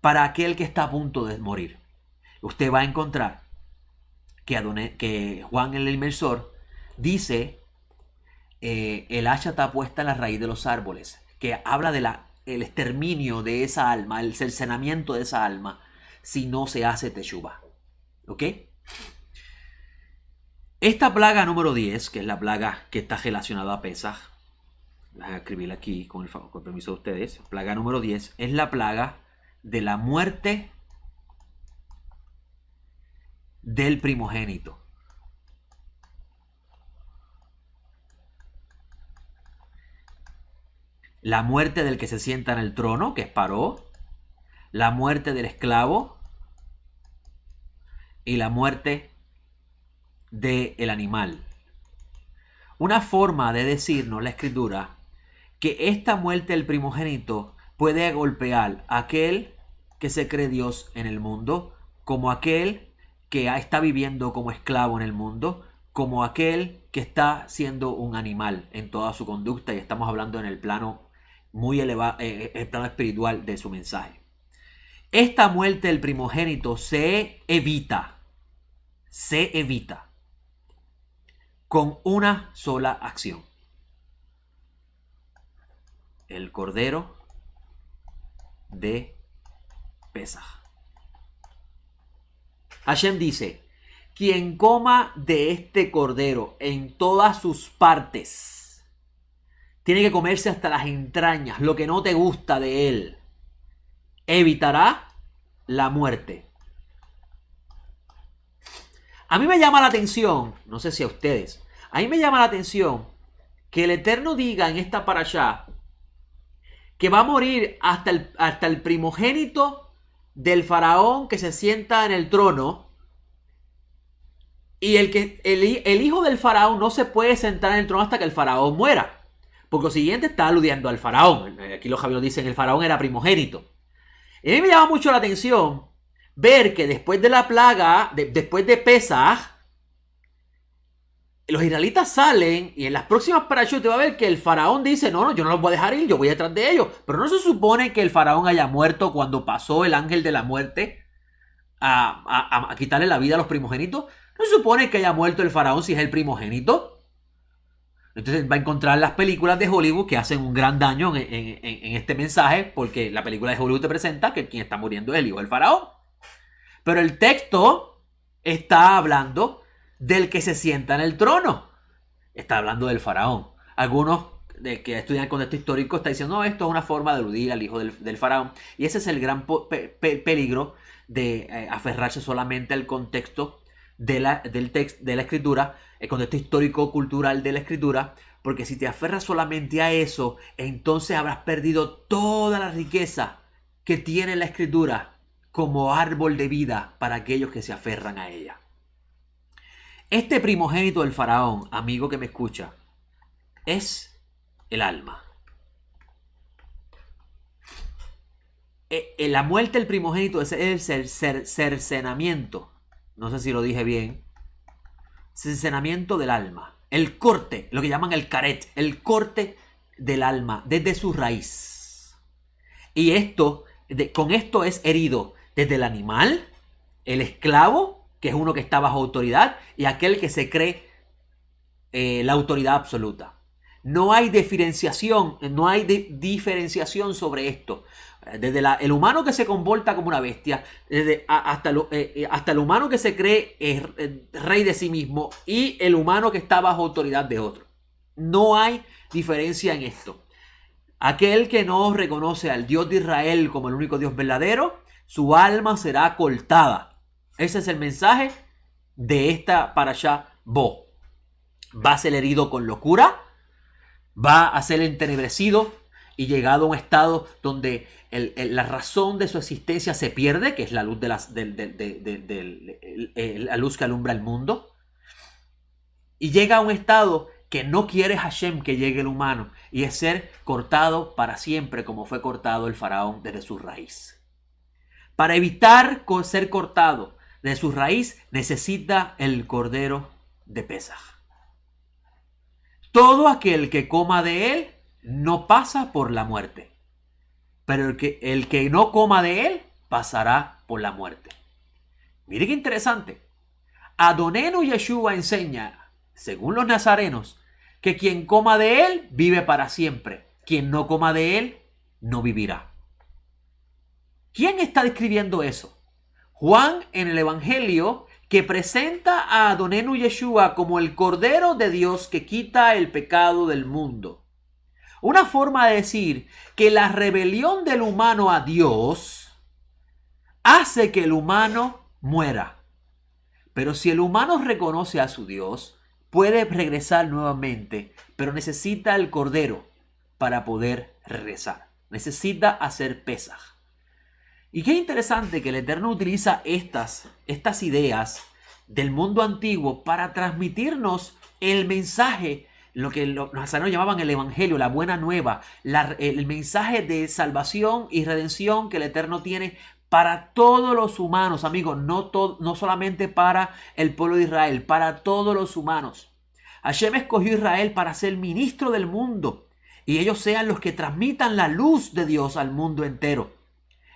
para aquel que está a punto de morir. Usted va a encontrar que Juan el Inmersor dice, el hacha está puesta en la raíz de los árboles, que habla de la el exterminio de esa alma, el cercenamiento de esa alma, si no se hace teshuvá. ¿Ok? Esta plaga número 10, que es la plaga que está relacionada a Pesaj, voy a escribirla aquí con el permiso de ustedes. Plaga número 10 es la plaga de la muerte del primogénito. La muerte del que se sienta en el trono, que es Paró, la muerte del esclavo y la muerte del animal. Una forma de decirnos la escritura que esta muerte del primogénito puede golpear a aquel que se cree Dios en el mundo, como aquel que está viviendo como esclavo en el mundo, como aquel que está siendo un animal en toda su conducta, y estamos hablando en el plano muy elevado, el plano espiritual de su mensaje. Esta muerte del primogénito se evita con una sola acción: el cordero de Pesaj. Hashem dice: quien coma de este cordero en todas sus partes, tiene que comerse hasta las entrañas, lo que no te gusta de él, evitará la muerte. A mí me llama la atención, no sé si a ustedes, a mí me llama la atención que el Eterno diga en esta parashá que va a morir hasta el primogénito del faraón que se sienta en el trono, y el hijo del faraón no se puede sentar en el trono hasta que el faraón muera. Porque lo siguiente está aludiendo al faraón. Aquí los jabinos dicen el faraón era primogénito. Y a mí me llama mucho la atención ver que después de la plaga, después de Pesaj, los israelitas salen y en las próximas parashot te va a ver que el faraón dice: no, yo no los voy a dejar ir, yo voy detrás de ellos. Pero no se supone que el faraón haya muerto cuando pasó el ángel de la muerte a quitarle la vida a los primogénitos. No se supone que haya muerto el faraón si es el primogénito. Entonces va a encontrar las películas de Hollywood que hacen un gran daño en este mensaje, porque la película de Hollywood te presenta que quien está muriendo es el hijo del faraón. Pero el texto está hablando del que se sienta en el trono. Está hablando del faraón. Algunos que estudian el contexto histórico están diciendo: no, esto es una forma de aludir al hijo del faraón. Y ese es el gran peligro de aferrarse solamente al contexto de la escritura, el contexto histórico-cultural de la escritura, porque si te aferras solamente a eso, entonces habrás perdido toda la riqueza que tiene la escritura como árbol de vida para aquellos que se aferran a ella. Este primogénito del faraón, amigo que me escucha, es el alma. La muerte del primogénito es el cercenamiento. No sé si lo dije bien. Cercenamiento del alma. El corte, lo que llaman el caret, el corte del alma desde su raíz. Y con esto es herido desde el animal, el esclavo, que es uno que está bajo autoridad, y aquel que se cree la autoridad absoluta. No hay diferenciación, sobre esto. Desde el humano que se comporta como una bestia, hasta el humano que se cree rey de sí mismo, y el humano que está bajo autoridad de otro. No hay diferencia en esto. Aquel que no reconoce al Dios de Israel como el único Dios verdadero, su alma será cortada. Ese es el mensaje de esta parashá Bo. Va a ser herido con locura, va a ser entenebrecido y llegado a un estado donde la razón de su existencia se pierde, que es la luz la luz que alumbra el mundo, y llega a un estado que no quiere Hashem que llegue el humano, y es ser cortado para siempre, como fue cortado el faraón desde su raíz. Para evitar ser cortado de su raíz, necesita el cordero de Pesaj. Todo aquel que coma de él no pasa por la muerte, pero el que no coma de él pasará por la muerte. Mire qué interesante. Adonenu Yeshua enseña, según los nazarenos, que quien coma de él vive para siempre. Quien no coma de él no vivirá. ¿Quién está describiendo eso? Juan en el Evangelio, que presenta a Adonenu Yeshua como el Cordero de Dios que quita el pecado del mundo. Una forma de decir que la rebelión del humano a Dios hace que el humano muera. Pero si el humano reconoce a su Dios, puede regresar nuevamente, pero necesita el Cordero para poder regresar. Necesita hacer Pesaj. Y qué interesante que el Eterno utiliza estas ideas del mundo antiguo para transmitirnos el mensaje, lo que los nazarenos llamaban el Evangelio, la buena nueva, el mensaje de salvación y redención que el Eterno tiene para todos los humanos, amigos, no solamente para el pueblo de Israel, para todos los humanos. Hashem escogió a Israel para ser ministro del mundo y ellos sean los que transmitan la luz de Dios al mundo entero.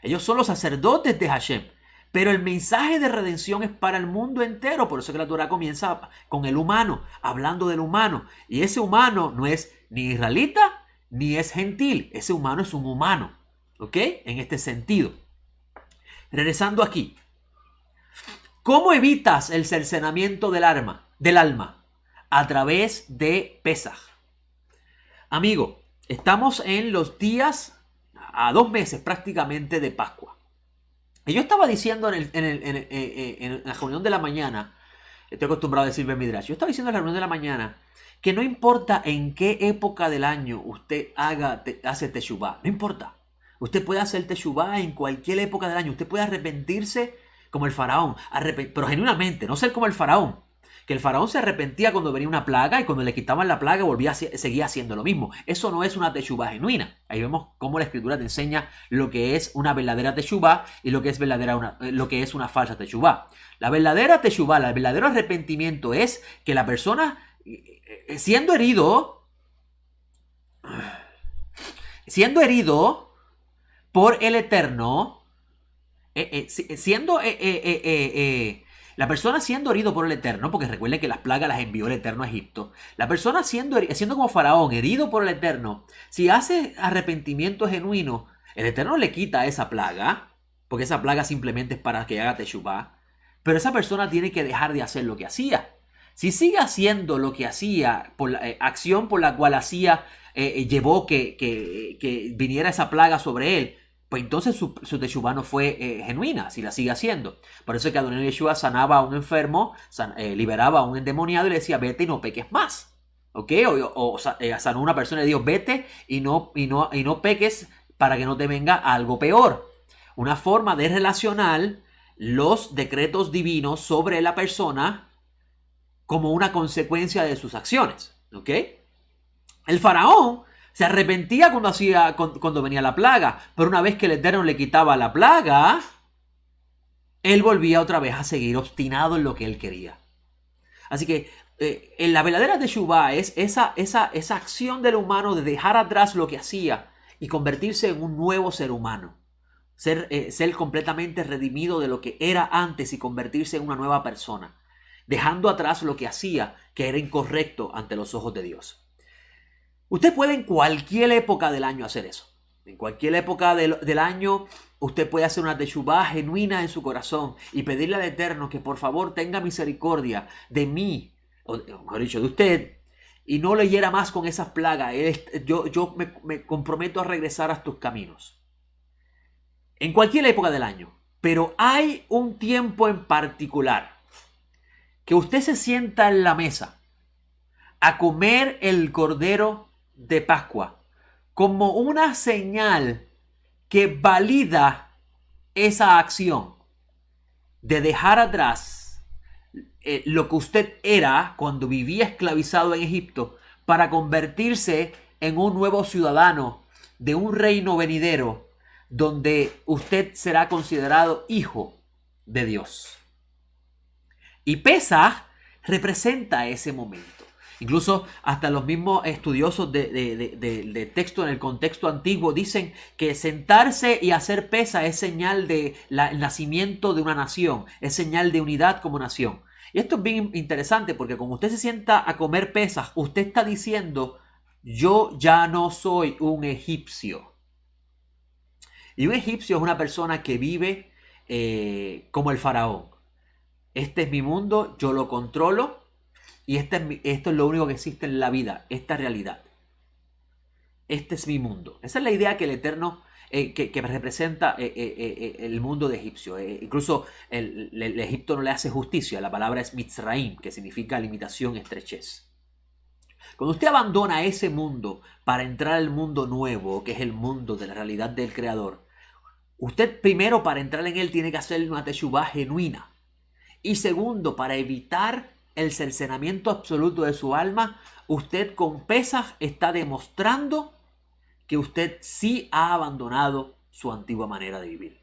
Ellos son los sacerdotes de Hashem, pero el mensaje de redención es para el mundo entero. Por eso que la Torah comienza con el humano, hablando del humano. Y ese humano no es ni israelita ni es gentil. Ese humano es un humano, ¿ok? En este sentido. Regresando aquí. ¿Cómo evitas el cercenamiento del alma? A través de Pesaj. Amigo, estamos en los días a 2 meses prácticamente de Pascua. Y yo estaba diciendo en la reunión de la mañana, estoy acostumbrado a decir Ben Midrash, yo estaba diciendo en la reunión de la mañana que no importa en qué época del año usted hace Teshuvah, no importa. Usted puede hacer Teshuvah en cualquier época del año, usted puede arrepentirse como el faraón, pero genuinamente, no ser como el faraón. Que el faraón se arrepentía cuando venía una plaga y cuando le quitaban la plaga seguía haciendo lo mismo. Eso no es una teshuvah genuina. Ahí vemos cómo la escritura te enseña lo que es una verdadera teshuvah y lo que es una falsa teshuvah. La verdadera teshuvah, el verdadero arrepentimiento es que la persona siendo herido por el Eterno, la persona siendo herido por el Eterno, porque recuerden que las plagas las envió el Eterno a Egipto. La persona siendo como faraón, herido por el Eterno, si hace arrepentimiento genuino, el Eterno le quita esa plaga, porque esa plaga simplemente es para que haga teshuvah. Pero esa persona tiene que dejar de hacer lo que hacía. Si sigue haciendo lo que hacía, por la acción por la cual llevó que viniera esa plaga sobre él, pues entonces su teshuvah no fue genuina, si la sigue haciendo. Por eso es que Adonai Yeshua sanaba a un enfermo, liberaba a un endemoniado y le decía, vete y no peques más. ¿Ok? Sanó a una persona y le dijo, vete y no peques para que no te venga algo peor. Una forma de relacionar los decretos divinos sobre la persona como una consecuencia de sus acciones. ¿Ok? El faraón se arrepentía cuando venía la plaga, pero una vez que el Eterno le quitaba la plaga, él volvía otra vez a seguir obstinado en lo que él quería. Así que en la verdadera teshuvah es esa acción del humano de dejar atrás lo que hacía y convertirse en un nuevo ser humano. Ser completamente redimido de lo que era antes y convertirse en una nueva persona, dejando atrás lo que hacía que era incorrecto ante los ojos de Dios. Usted puede en cualquier época del año hacer eso. En cualquier época del año usted puede hacer una teshuvah genuina en su corazón y pedirle al Eterno que por favor tenga misericordia de mí, o mejor dicho, de usted, y no le hiera más con esas plagas. Yo me comprometo a regresar a tus caminos. En cualquier época del año. Pero hay un tiempo en particular que usted se sienta en la mesa a comer el cordero de Pascua como una señal que valida esa acción de dejar atrás lo que usted era cuando vivía esclavizado en Egipto para convertirse en un nuevo ciudadano de un reino venidero donde usted será considerado hijo de Dios. Y Pesaj representa ese momento. Incluso hasta los mismos estudiosos de texto en el contexto antiguo dicen que sentarse y hacer Pesaj es señal de el nacimiento de una nación, es señal de unidad como nación. Y esto es bien interesante porque cuando usted se sienta a comer Pesaj, usted está diciendo, yo ya no soy un egipcio. Y un egipcio es una persona que vive como el faraón. Este es mi mundo, yo lo controlo y esto es lo único que existe en la vida, esta realidad. Este es mi mundo. Esa es la idea que el Eterno, que representa el mundo de egipcio. Incluso el Egipto no le hace justicia. La palabra es Mitzraim, que significa limitación, estrechez. Cuando usted abandona ese mundo para entrar al mundo nuevo, que es el mundo de la realidad del Creador, usted primero para entrar en él tiene que hacer una teshuvá genuina. Y segundo, para evitar el cercenamiento absoluto de su alma, usted con Pesaj está demostrando que usted sí ha abandonado su antigua manera de vivir.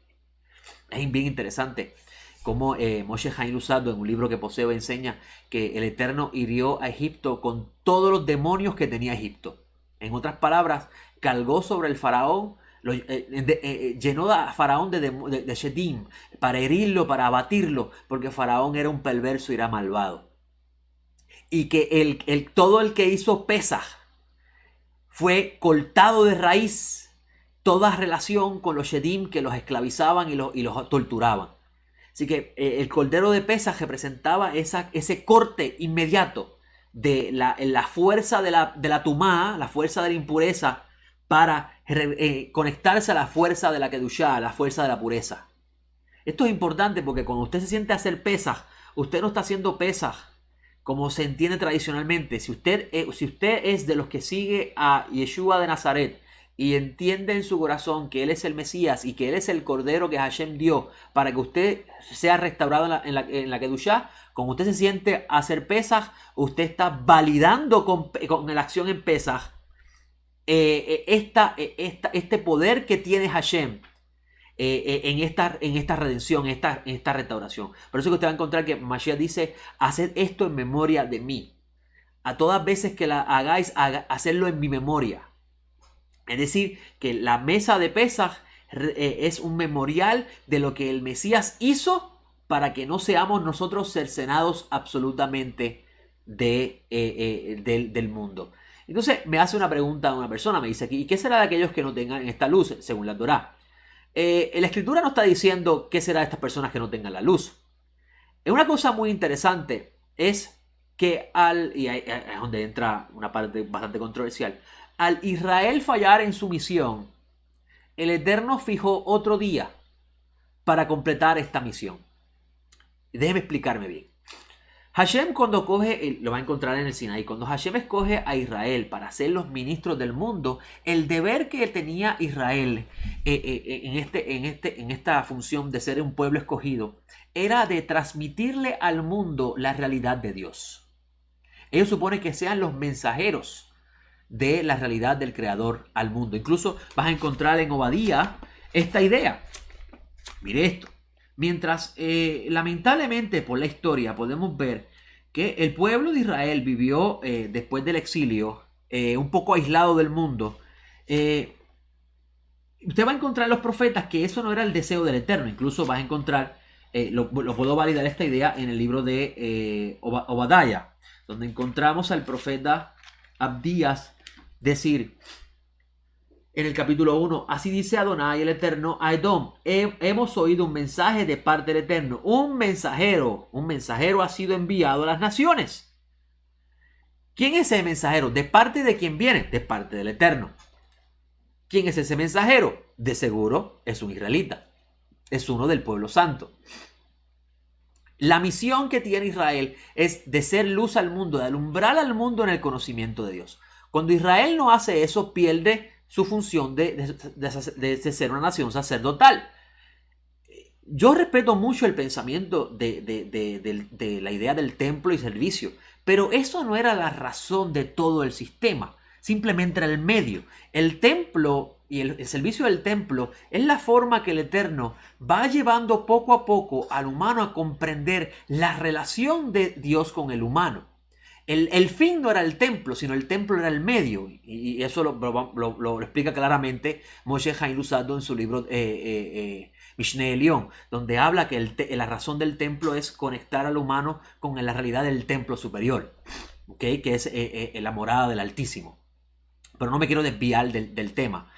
Es bien interesante cómo Moshe Haim Luzzatto, en un libro que poseo, enseña que el Eterno hirió a Egipto con todos los demonios que tenía Egipto. En otras palabras, cargó sobre el faraón, llenó a faraón de shedim para herirlo, para abatirlo, porque faraón era un perverso y era malvado. Y que todo el que hizo Pesaj fue cortado de raíz toda relación con los shedim que los esclavizaban y los torturaban. Así que el cordero de Pesaj representaba ese corte inmediato de la fuerza de la tumá, la fuerza de la impureza, para conectarse a la fuerza de la kedushá, a la fuerza de la pureza. Esto es importante porque cuando usted se siente a hacer Pesaj, usted no está haciendo Pesaj como se entiende tradicionalmente. Si usted es de los que sigue a Yeshua de Nazaret y entiende en su corazón que Él es el Mesías y que Él es el Cordero que Hashem dio para que usted sea restaurado en la Kedushá, cuando usted se siente a hacer Pesaj, usted está validando con la acción en Pesaj este poder que tiene Hashem en esta redención, en esta restauración. Por eso que usted va a encontrar que Mashiach dice: haced esto en memoria de mí. A todas veces que la hagáis, hacerlo en mi memoria. Es decir, que la mesa de Pesaj es un memorial de lo que el Mesías hizo para que no seamos nosotros cercenados absolutamente del mundo. Entonces me hace una pregunta una persona, me dice aquí: ¿y qué será de aquellos que no tengan esta luz según la Torá? La escritura no está diciendo qué será de estas personas que no tengan la luz. Una cosa muy interesante es que y ahí es donde entra una parte bastante controversial, al Israel fallar en su misión, el Eterno fijó otro día para completar esta misión. Déjeme explicarme bien. Hashem, cuando coge, lo va a encontrar en el Sinaí, cuando Hashem escoge a Israel para ser los ministros del mundo, el deber que tenía Israel en esta función de ser un pueblo escogido era de transmitirle al mundo la realidad de Dios. Ellos suponen que sean los mensajeros de la realidad del Creador al mundo. Incluso vas a encontrar en Obadía esta idea. Mire esto. Mientras lamentablemente por la historia podemos ver que el pueblo de Israel vivió después del exilio un poco aislado del mundo, usted va a encontrar en los profetas que eso no era el deseo del Eterno. Incluso vas a encontrar, lo puedo validar esta idea en el libro de Obadiah, donde encontramos al profeta Abdías decir en el capítulo 1: así dice Adonai el Eterno a Edom: hemos oído un mensaje de parte del Eterno. Un mensajero ha sido enviado a las naciones. ¿Quién es ese mensajero? ¿De parte de quién viene? De parte del Eterno. ¿Quién es ese mensajero? De seguro es un israelita. Es uno del pueblo santo. La misión que tiene Israel es de ser luz al mundo, de alumbrar al mundo en el conocimiento de Dios. Cuando Israel no hace eso, pierde su función de ser una nación sacerdotal. Yo respeto mucho el pensamiento de la idea del templo y servicio, pero eso no era la razón de todo el sistema. Simplemente era el medio. El templo y el servicio del templo es la forma que el Eterno va llevando poco a poco al humano a comprender la relación de Dios con el humano. El fin no era el templo, sino el templo era el medio. Y eso lo explica claramente Moshe Haim Luzzatto en su libro Mishneh Elión, donde habla que la razón del templo es conectar al humano con la realidad del templo superior, ¿okay? Que es la morada del Altísimo. Pero no me quiero desviar del tema.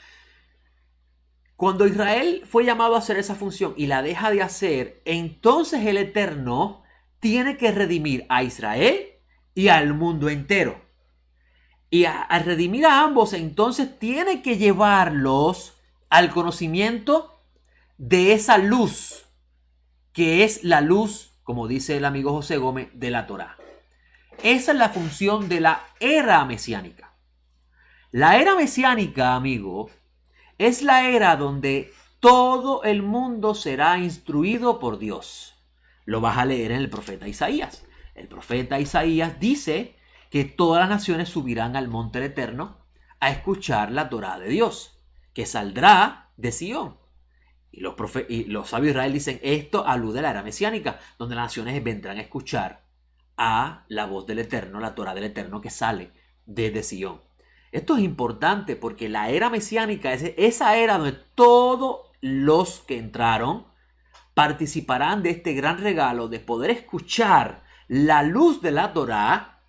Cuando Israel fue llamado a hacer esa función y la deja de hacer, entonces el Eterno tiene que redimir a Israel y al mundo entero. Y al redimir a ambos, entonces tiene que llevarlos al conocimiento de esa luz, que es la luz, como dice el amigo José Gómez, de la Torá. Esa es la función de la era mesiánica. La era mesiánica, amigo, es la era donde todo el mundo será instruido por Dios. Lo vas a leer en el profeta Isaías. El profeta Isaías dice que todas las naciones subirán al monte del Eterno a escuchar la Torá de Dios, que saldrá de Sion. Y los sabios de Israel dicen, esto alude a la era mesiánica, donde las naciones vendrán a escuchar a la voz del Eterno, la Torá del Eterno que sale desde Sion. Esto es importante porque la era mesiánica es esa era donde todos los que entraron participarán de este gran regalo de poder escuchar la luz de la Torá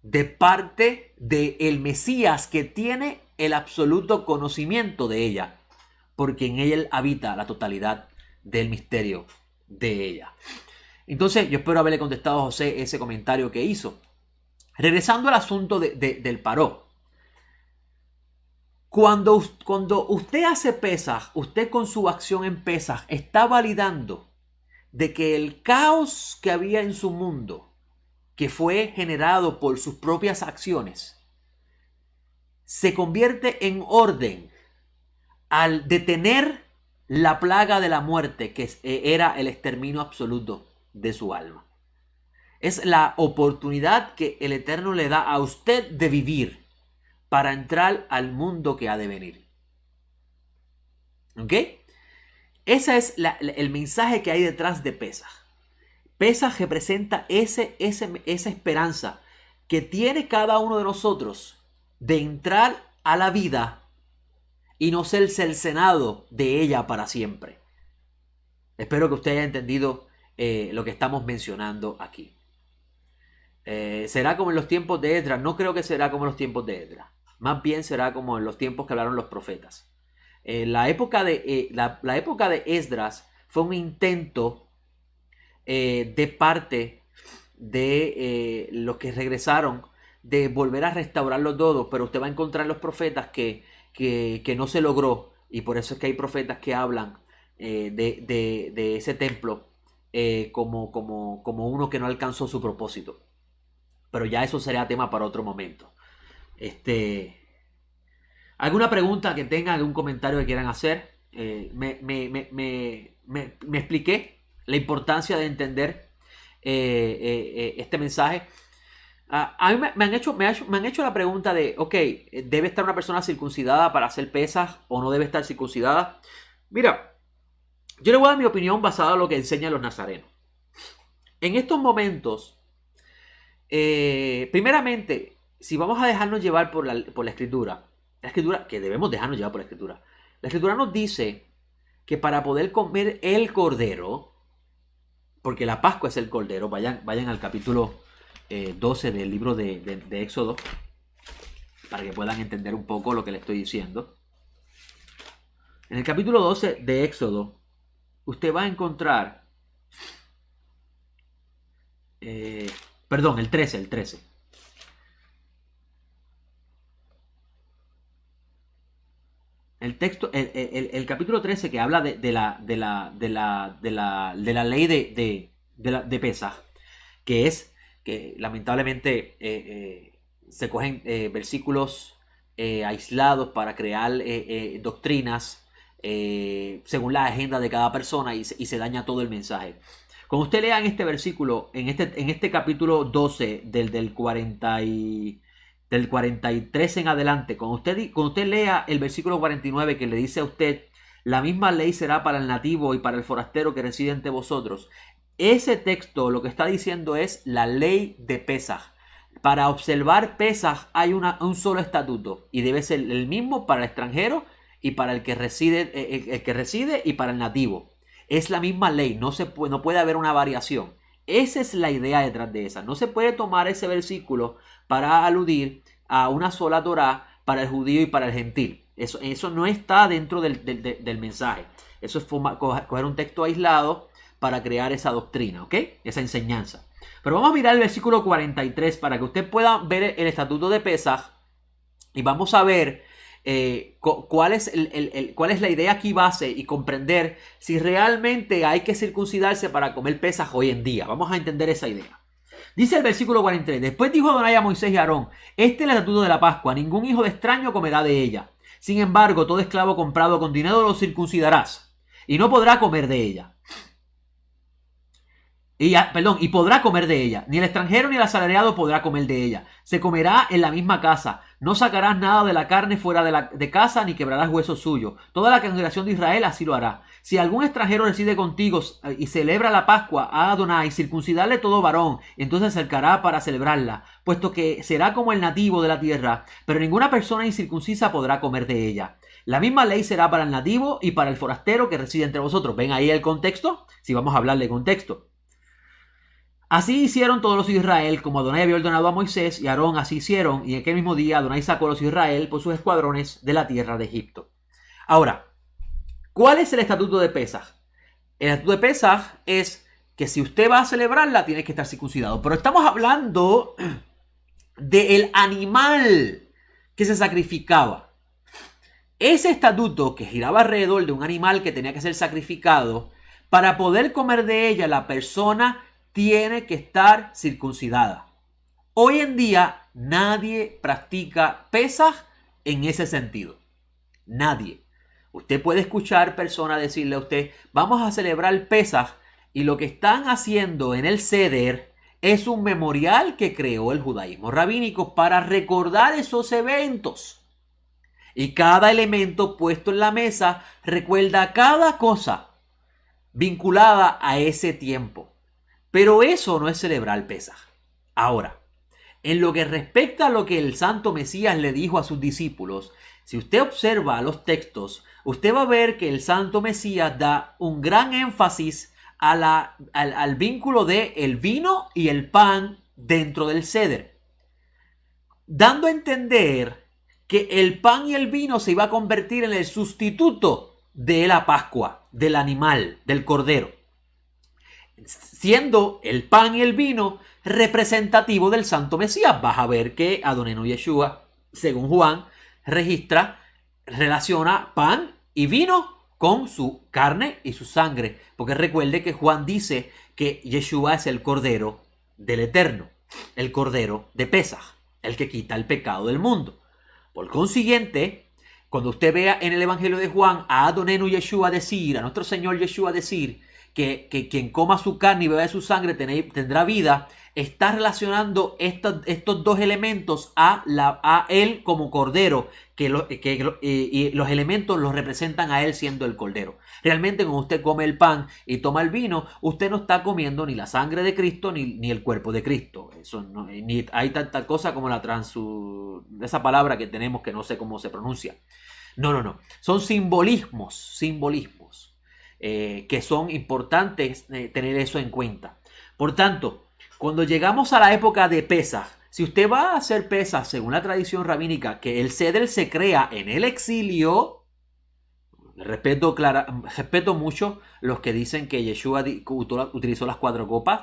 de parte del Mesías, que tiene el absoluto conocimiento de ella, porque en ella habita la totalidad del misterio de ella. Entonces, yo espero haberle contestado a José ese comentario que hizo. Regresando al asunto del paró. Cuando usted hace Pesaj, usted con su acción en Pesaj está validando de que el caos que había en su mundo, que fue generado por sus propias acciones, se convierte en orden al detener la plaga de la muerte, que era el exterminio absoluto de su alma. Es la oportunidad que el Eterno le da a usted de vivir para entrar al mundo que ha de venir. ¿Ok? Ese es el mensaje que hay detrás de Pesaj. Pesaj representa esa esperanza que tiene cada uno de nosotros de entrar a la vida y no ser cercenado de ella para siempre. Espero que usted haya entendido lo que estamos mencionando aquí. ¿Será como en los tiempos de Esdras? No creo que será como en los tiempos de Esdras. Más bien será como en los tiempos que hablaron los profetas. La época de Esdras fue un intento de parte de los que regresaron de volver a restaurarlo todo, pero usted va a encontrar en los profetas que no se logró, y por eso es que hay profetas que hablan de ese templo como uno que no alcanzó su propósito. Pero ya eso será tema para otro momento. ¿Alguna pregunta que tengan, algún comentario que quieran hacer? Me expliqué la importancia de entender este mensaje. A mí me han hecho la pregunta de, ok, ¿debe estar una persona circuncidada para hacer Pesaj o no debe estar circuncidada? Mira, yo le voy a dar mi opinión basada en lo que enseñan los nazarenos. En estos momentos, primeramente, si vamos a dejarnos llevar por la escritura, que debemos dejarnos llevar por la escritura nos dice que para poder comer el cordero, porque la Pascua es el cordero, vayan al capítulo 12 del libro de Éxodo, para que puedan entender un poco lo que le estoy diciendo. En el capítulo 12 de Éxodo, usted va a encontrar, el 13. El texto, el capítulo 13 que habla de la ley de Pesaj, que es que lamentablemente se cogen versículos aislados para crear doctrinas según la agenda de cada persona y se daña todo el mensaje. Cuando usted lea en este versículo, en este capítulo 12 del 43 en adelante, cuando usted lea el versículo 49 que le dice a usted, la misma ley será para el nativo y para el forastero que reside entre vosotros. Ese texto lo que está diciendo es la ley de Pesaj. Para observar Pesaj hay un solo estatuto y debe ser el mismo para el extranjero y para el que reside y para el nativo. Es la misma ley, no puede haber una variación. Esa es la idea detrás de esa. No se puede tomar ese versículo para aludir a una sola Torá para el judío y para el gentil. Eso no está dentro del mensaje. Eso es coger un texto aislado para crear esa doctrina, ¿ok? Esa enseñanza. Pero vamos a mirar el versículo 43 para que usted pueda ver el estatuto de Pesaj y vamos a ver cuál es la idea aquí base y comprender si realmente hay que circuncidarse para comer Pesaj hoy en día. Vamos a entender esa idea. Dice el versículo 43, después dijo Adonai a Moisés y a Aarón, este es el estatuto de la Pascua, ningún hijo de extraño comerá de ella. Sin embargo, todo esclavo comprado con dinero lo circuncidarás y no podrá comer de ella. Y podrá comer de ella. Ni el extranjero ni el asalariado podrá comer de ella. Se comerá en la misma casa. No sacarás nada de la carne fuera de casa, ni quebrarás hueso suyo. Toda la congregación de Israel así lo hará. Si algún extranjero reside contigo y celebra la Pascua a Adonai, circuncidarle todo varón, entonces se acercará para celebrarla, puesto que será como el nativo de la tierra, pero ninguna persona incircuncisa podrá comer de ella. La misma ley será para el nativo y para el forastero que reside entre vosotros. ¿Ven ahí el contexto? Si vamos a hablar de contexto. Así hicieron todos los de Israel, como Adonai había ordenado a Moisés y Aarón, así hicieron, y en aquel mismo día Adonai sacó a los de Israel por sus escuadrones de la tierra de Egipto. Ahora, ¿cuál es el estatuto de Pesaj? El estatuto de Pesaj es que si usted va a celebrarla, tiene que estar circuncidado. Pero estamos hablando del animal que se sacrificaba. Ese estatuto que giraba alrededor de un animal que tenía que ser sacrificado, para poder comer de ella, la persona tiene que estar circuncidada. Hoy en día nadie practica Pesaj en ese sentido. Nadie. Usted puede escuchar personas decirle a usted, vamos a celebrar Pesaj, y lo que están haciendo en el Seder es un memorial que creó el judaísmo rabínico para recordar esos eventos. Y cada elemento puesto en la mesa recuerda cada cosa vinculada a ese tiempo. Pero eso no es celebrar Pesaj. Ahora, en lo que respecta a lo que el Santo Mesías le dijo a sus discípulos, si usted observa los textos, usted va a ver que el Santo Mesías da un gran énfasis al vínculo de el vino y el pan dentro del Seder, dando a entender que el pan y el vino se iba a convertir en el sustituto de la Pascua, del animal, del cordero, siendo el pan y el vino representativo del Santo Mesías. Vas a ver que Adonai Yeshua, según Juan, relaciona pan y vino con su carne y su sangre, porque recuerde que Juan dice que Yeshua es el Cordero del Eterno, el Cordero de Pesaj, el que quita el pecado del mundo. Por consiguiente, cuando usted vea en el Evangelio de Juan a Adonai Yeshua decir, a nuestro Señor Yeshua decir que quien coma su carne y beba de su sangre tendrá vida, está relacionando estos dos elementos a él como cordero, y los elementos los representan a él siendo el cordero. Realmente cuando usted come el pan y toma el vino, usted no está comiendo ni la sangre de Cristo ni el cuerpo de Cristo. Eso no, ni hay tanta cosa como esa palabra que tenemos que no sé cómo se pronuncia. No. Son simbolismos. Que son importantes tener eso en cuenta. Por tanto, cuando llegamos a la época de Pesaj, si usted va a hacer Pesaj según la tradición rabínica, que el Seder se crea en el exilio, respeto mucho los que dicen que Yeshua utilizó las 4 copas,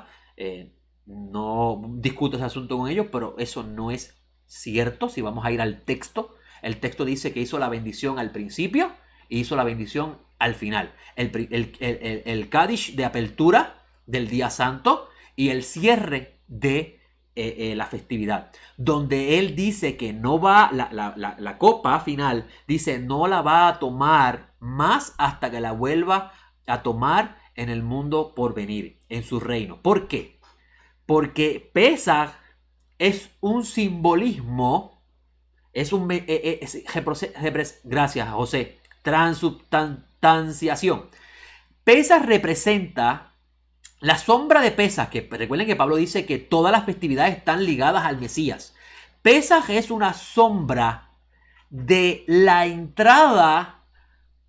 no discuto ese asunto con ellos, pero eso no es cierto. Si vamos a ir al texto, el texto dice que hizo la bendición al principio y hizo la bendición al final. El Kadish de apertura del día santo y el cierre de la festividad, donde él dice que no va, la copa final, dice no la va a tomar más hasta que la vuelva a tomar en el mundo por venir, en su reino. ¿Por qué? Porque Pesaj es un simbolismo, gracias José, transubstanciación. Pesaj representa la sombra de Pesaj, que recuerden que Pablo dice que todas las festividades están ligadas al Mesías. Pesaj es una sombra de la entrada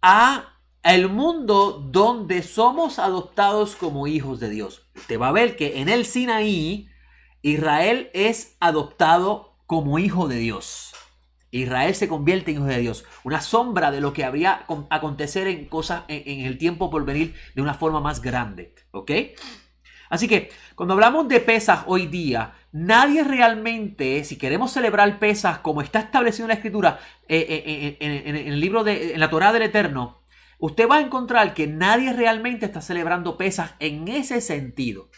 a el mundo donde somos adoptados como hijos de Dios. Usted va a ver que en el Sinaí Israel es adoptado como hijo de Dios. Israel se convierte en hijos de Dios. Una sombra de lo que habría acontecer en cosas en el tiempo por venir de una forma más grande. ¿Ok? Así que cuando hablamos de Pesaj hoy día, nadie realmente, si queremos celebrar Pesaj como está establecido en la Escritura, en el libro en la Torá del Eterno, usted va a encontrar que nadie realmente está celebrando Pesaj en ese sentido.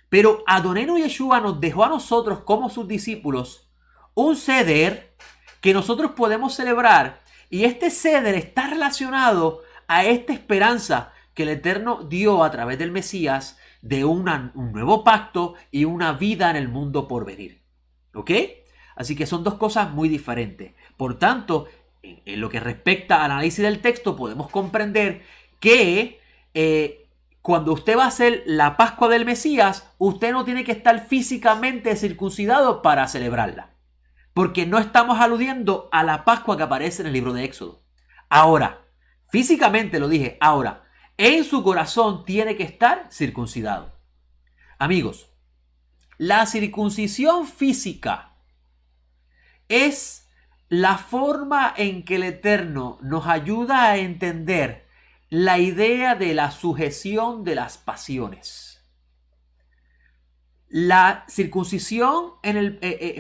Pero Adonenu Yeshua nos dejó a nosotros como sus discípulos un seder que nosotros podemos celebrar, y este seder está relacionado a esta esperanza que el Eterno dio a través del Mesías de un nuevo pacto y una vida en el mundo por venir. ¿Ok? Así que son dos cosas muy diferentes. Por tanto, en lo que respecta al análisis del texto, podemos comprender que cuando usted va a hacer la Pascua del Mesías, usted no tiene que estar físicamente circuncidado para celebrarla. Porque no estamos aludiendo a la Pascua que aparece en el libro de Éxodo. Ahora, físicamente lo dije, ahora, en su corazón tiene que estar circuncidado. Amigos, la circuncisión física es la forma en que el Eterno nos ayuda a entender la idea de la sujeción de las pasiones. La circuncisión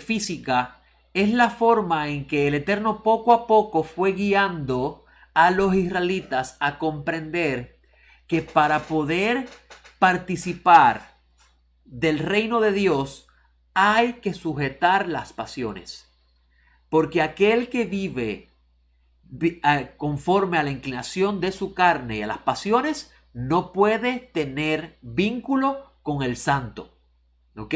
física es la forma en que el Eterno poco a poco fue guiando a los israelitas a comprender que para poder participar del reino de Dios hay que sujetar las pasiones. Porque aquel que vive conforme a la inclinación de su carne y a las pasiones no puede tener vínculo con el santo. ¿Ok?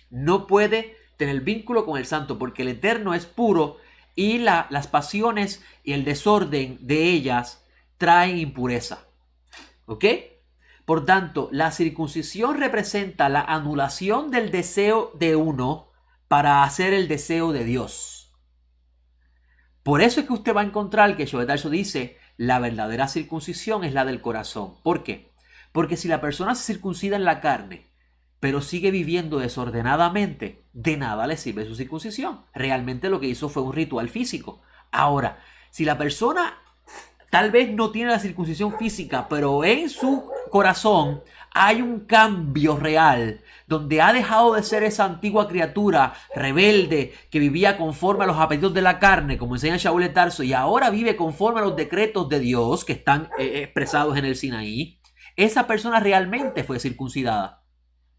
No puede tener vínculo con el santo porque el Eterno es puro y las pasiones y el desorden de ellas traen impureza. ¿Ok? Por tanto, la circuncisión representa la anulación del deseo de uno para hacer el deseo de Dios. Por eso es que usted va a encontrar que Shoel Tarso dice, la verdadera circuncisión es la del corazón. ¿Por qué? Porque si la persona se circuncida en la carne, pero sigue viviendo desordenadamente, de nada le sirve su circuncisión. Realmente lo que hizo fue un ritual físico. Ahora, si la persona tal vez no tiene la circuncisión física, pero en su corazón hay un cambio real, donde ha dejado de ser esa antigua criatura rebelde que vivía conforme a los apetitos de la carne, como enseña Shaul de Tarso, y ahora vive conforme a los decretos de Dios que están expresados en el Sinaí, esa persona realmente fue circuncidada.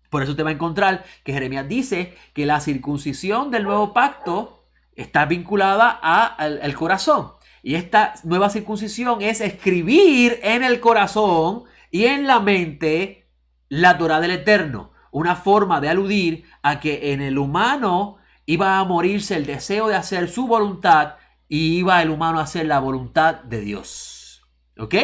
Por eso te va a encontrar que Jeremías dice que la circuncisión del nuevo pacto está vinculada al corazón. Y esta nueva circuncisión es escribir en el corazón y en la mente la Torá del Eterno. Una forma de aludir a que en el humano iba a morirse el deseo de hacer su voluntad y iba el humano a hacer la voluntad de Dios. ¿Ok?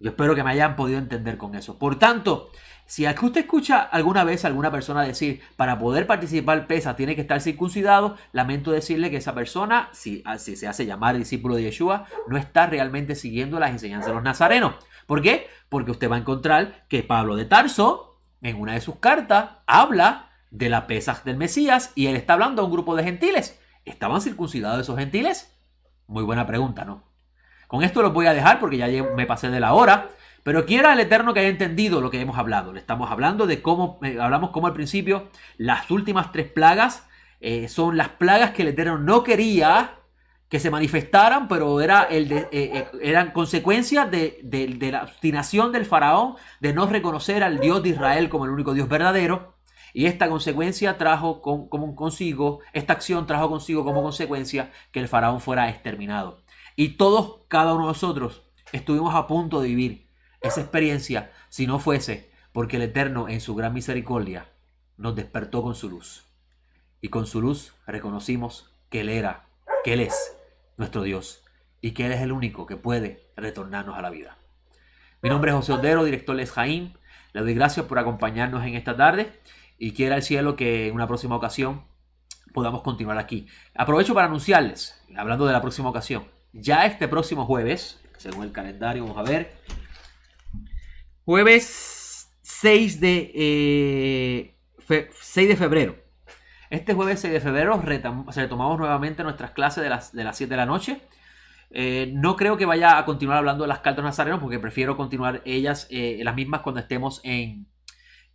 Yo espero que me hayan podido entender con eso. Por tanto, si usted escucha alguna vez a alguna persona decir para poder participar Pesaj tiene que estar circuncidado, lamento decirle que esa persona, si se hace llamar discípulo de Yeshua, no está realmente siguiendo las enseñanzas de los nazarenos. ¿Por qué? Porque usted va a encontrar que Pablo de Tarso, en una de sus cartas, habla de la Pesaj del Mesías y él está hablando a un grupo de gentiles. ¿Estaban circuncidados esos gentiles? Muy buena pregunta, ¿no? Con esto los voy a dejar porque ya me pasé de la hora. Pero quiera el Eterno que haya entendido lo que hemos hablado. Le estamos hablando de cómo, hablamos como al principio, las últimas 3 plagas son las plagas que el Eterno no quería que se manifestaran, pero eran consecuencias de la obstinación del faraón de no reconocer al Dios de Israel como el único Dios verdadero. Y esta consecuencia trajo esta acción trajo consigo como consecuencia que el faraón fuera exterminado. Y todos, cada uno de nosotros, estuvimos a punto de vivir esa experiencia si no fuese porque el Eterno en su gran misericordia nos despertó con su luz. Y con su luz reconocimos que Él es nuestro Dios y que Él es el único que puede retornarnos a la vida. Mi nombre es José Otero, director Les Jaim. Le doy gracias por acompañarnos en esta tarde y quiera el cielo que en una próxima ocasión podamos continuar aquí. Aprovecho para anunciarles, hablando de la próxima ocasión, ya este próximo jueves, según el calendario, vamos a ver, jueves 6 de febrero. Este jueves 6 de febrero retomamos nuevamente nuestras clases de las 7 de la noche. No creo que vaya a continuar hablando de las cartas nazarenos porque prefiero continuar ellas, las mismas, cuando estemos en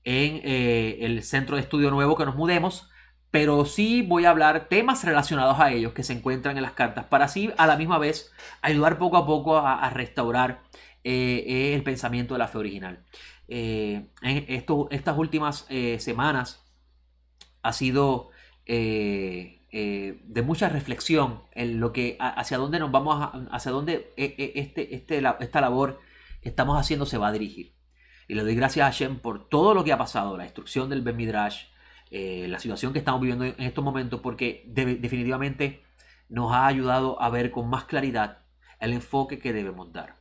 el centro de estudio nuevo que nos mudemos. Pero sí voy a hablar temas relacionados a ellos que se encuentran en las cartas, para así a la misma vez ayudar poco a poco a restaurar el pensamiento de la fe original. En estas últimas semanas ha sido de mucha reflexión en lo que hacia dónde nos vamos, hacia dónde esta labor que estamos haciendo se va a dirigir. Y le doy gracias a Hashem por todo lo que ha pasado, la destrucción del Bet Midrash, la situación que estamos viviendo en estos momentos, porque definitivamente nos ha ayudado a ver con más claridad el enfoque que debemos dar.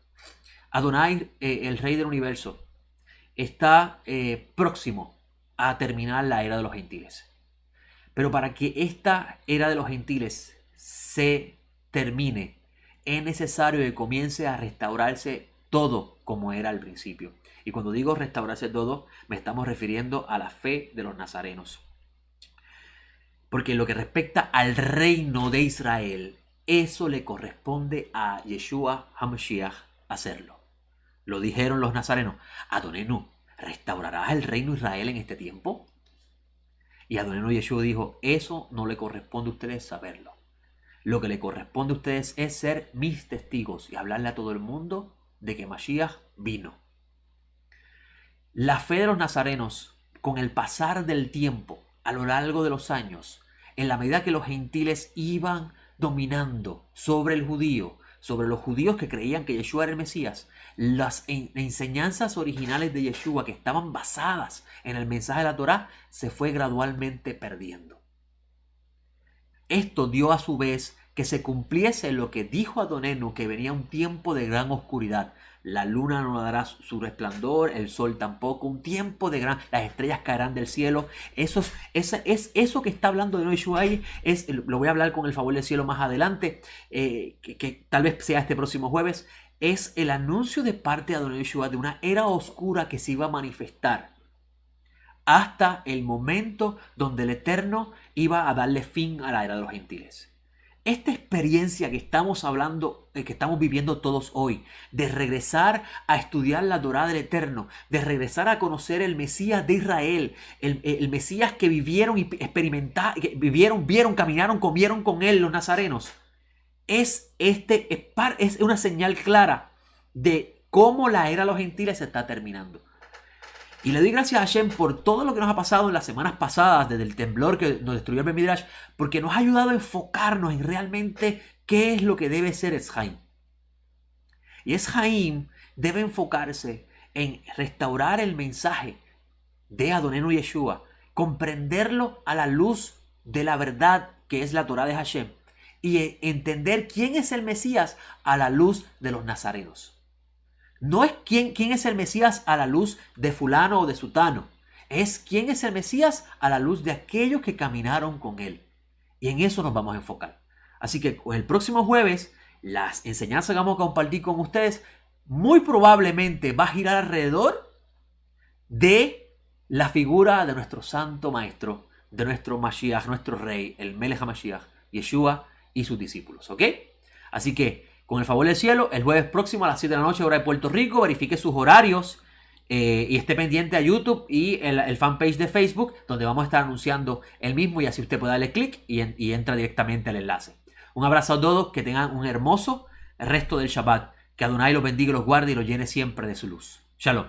Adonai, el Rey del Universo, está próximo a terminar la era de los gentiles. Pero para que esta era de los gentiles se termine, es necesario que comience a restaurarse todo como era al principio. Y cuando digo restaurarse todo, me estamos refiriendo a la fe de los nazarenos. Porque en lo que respecta al reino de Israel, eso le corresponde a Yeshua HaMashiach hacerlo. Lo dijeron los nazarenos: Adonenu, ¿restaurarás el reino de Israel en este tiempo? Y Adonenu Yeshua dijo: eso no le corresponde a ustedes saberlo. Lo que le corresponde a ustedes es ser mis testigos y hablarle a todo el mundo de que Mashiach vino. La fe de los nazarenos, con el pasar del tiempo, a lo largo de los años, en la medida que los gentiles iban dominando sobre el judío, sobre los judíos que creían que Yeshua era el Mesías, las enseñanzas originales de Yeshua, que estaban basadas en el mensaje de la Torá, se fue gradualmente perdiendo. Esto dio a su vez que se cumpliese lo que dijo Adonenu, que venía un tiempo de gran oscuridad. La luna no dará su resplandor, el sol tampoco, un tiempo de gran... Las estrellas caerán del cielo. Eso que está hablando de Yeshua ahí, lo voy a hablar con el favor del cielo más adelante, que tal vez sea este próximo jueves. Es el anuncio de parte de Adonai Yeshua de una era oscura que se iba a manifestar hasta el momento donde el Eterno iba a darle fin a la era de los gentiles. Esta experiencia que estamos hablando, que estamos viviendo todos hoy, de regresar a estudiar la Torá del Eterno, de regresar a conocer el Mesías de Israel, el Mesías que vivieron y experimentaron, vieron, caminaron, comieron con él los nazarenos, es una señal clara de cómo la era de los gentiles se está terminando. Y le doy gracias a Hashem por todo lo que nos ha pasado en las semanas pasadas, desde el temblor que nos destruyó el Bet Midrash, porque nos ha ayudado a enfocarnos en realmente qué es lo que debe ser Etz Haim. Y Etz Haim debe enfocarse en restaurar el mensaje de Adonenu Yeshua, comprenderlo a la luz de la verdad que es la Torá de Hashem, y entender quién es el Mesías a la luz de los nazarenos. No es quién es el Mesías a la luz de fulano o de sutano. Es quién es el Mesías a la luz de aquellos que caminaron con él. Y en eso nos vamos a enfocar. Así que el próximo jueves, las enseñanzas que vamos a compartir con ustedes muy probablemente va a girar alrededor de la figura de nuestro santo maestro, de nuestro Mashiach, nuestro rey, el Melech HaMashiach, Yeshua y sus discípulos. ¿Ok? Así que, con el favor del cielo, el jueves próximo a las 7 de la noche, hora de Puerto Rico, verifique sus horarios y esté pendiente a YouTube y el fanpage de Facebook, donde vamos a estar anunciando el mismo, y así usted puede darle clic y entra directamente al enlace. Un abrazo a todos, que tengan un hermoso resto del Shabbat. Que Adonai los bendiga, los guarde y los llene siempre de su luz. Shalom.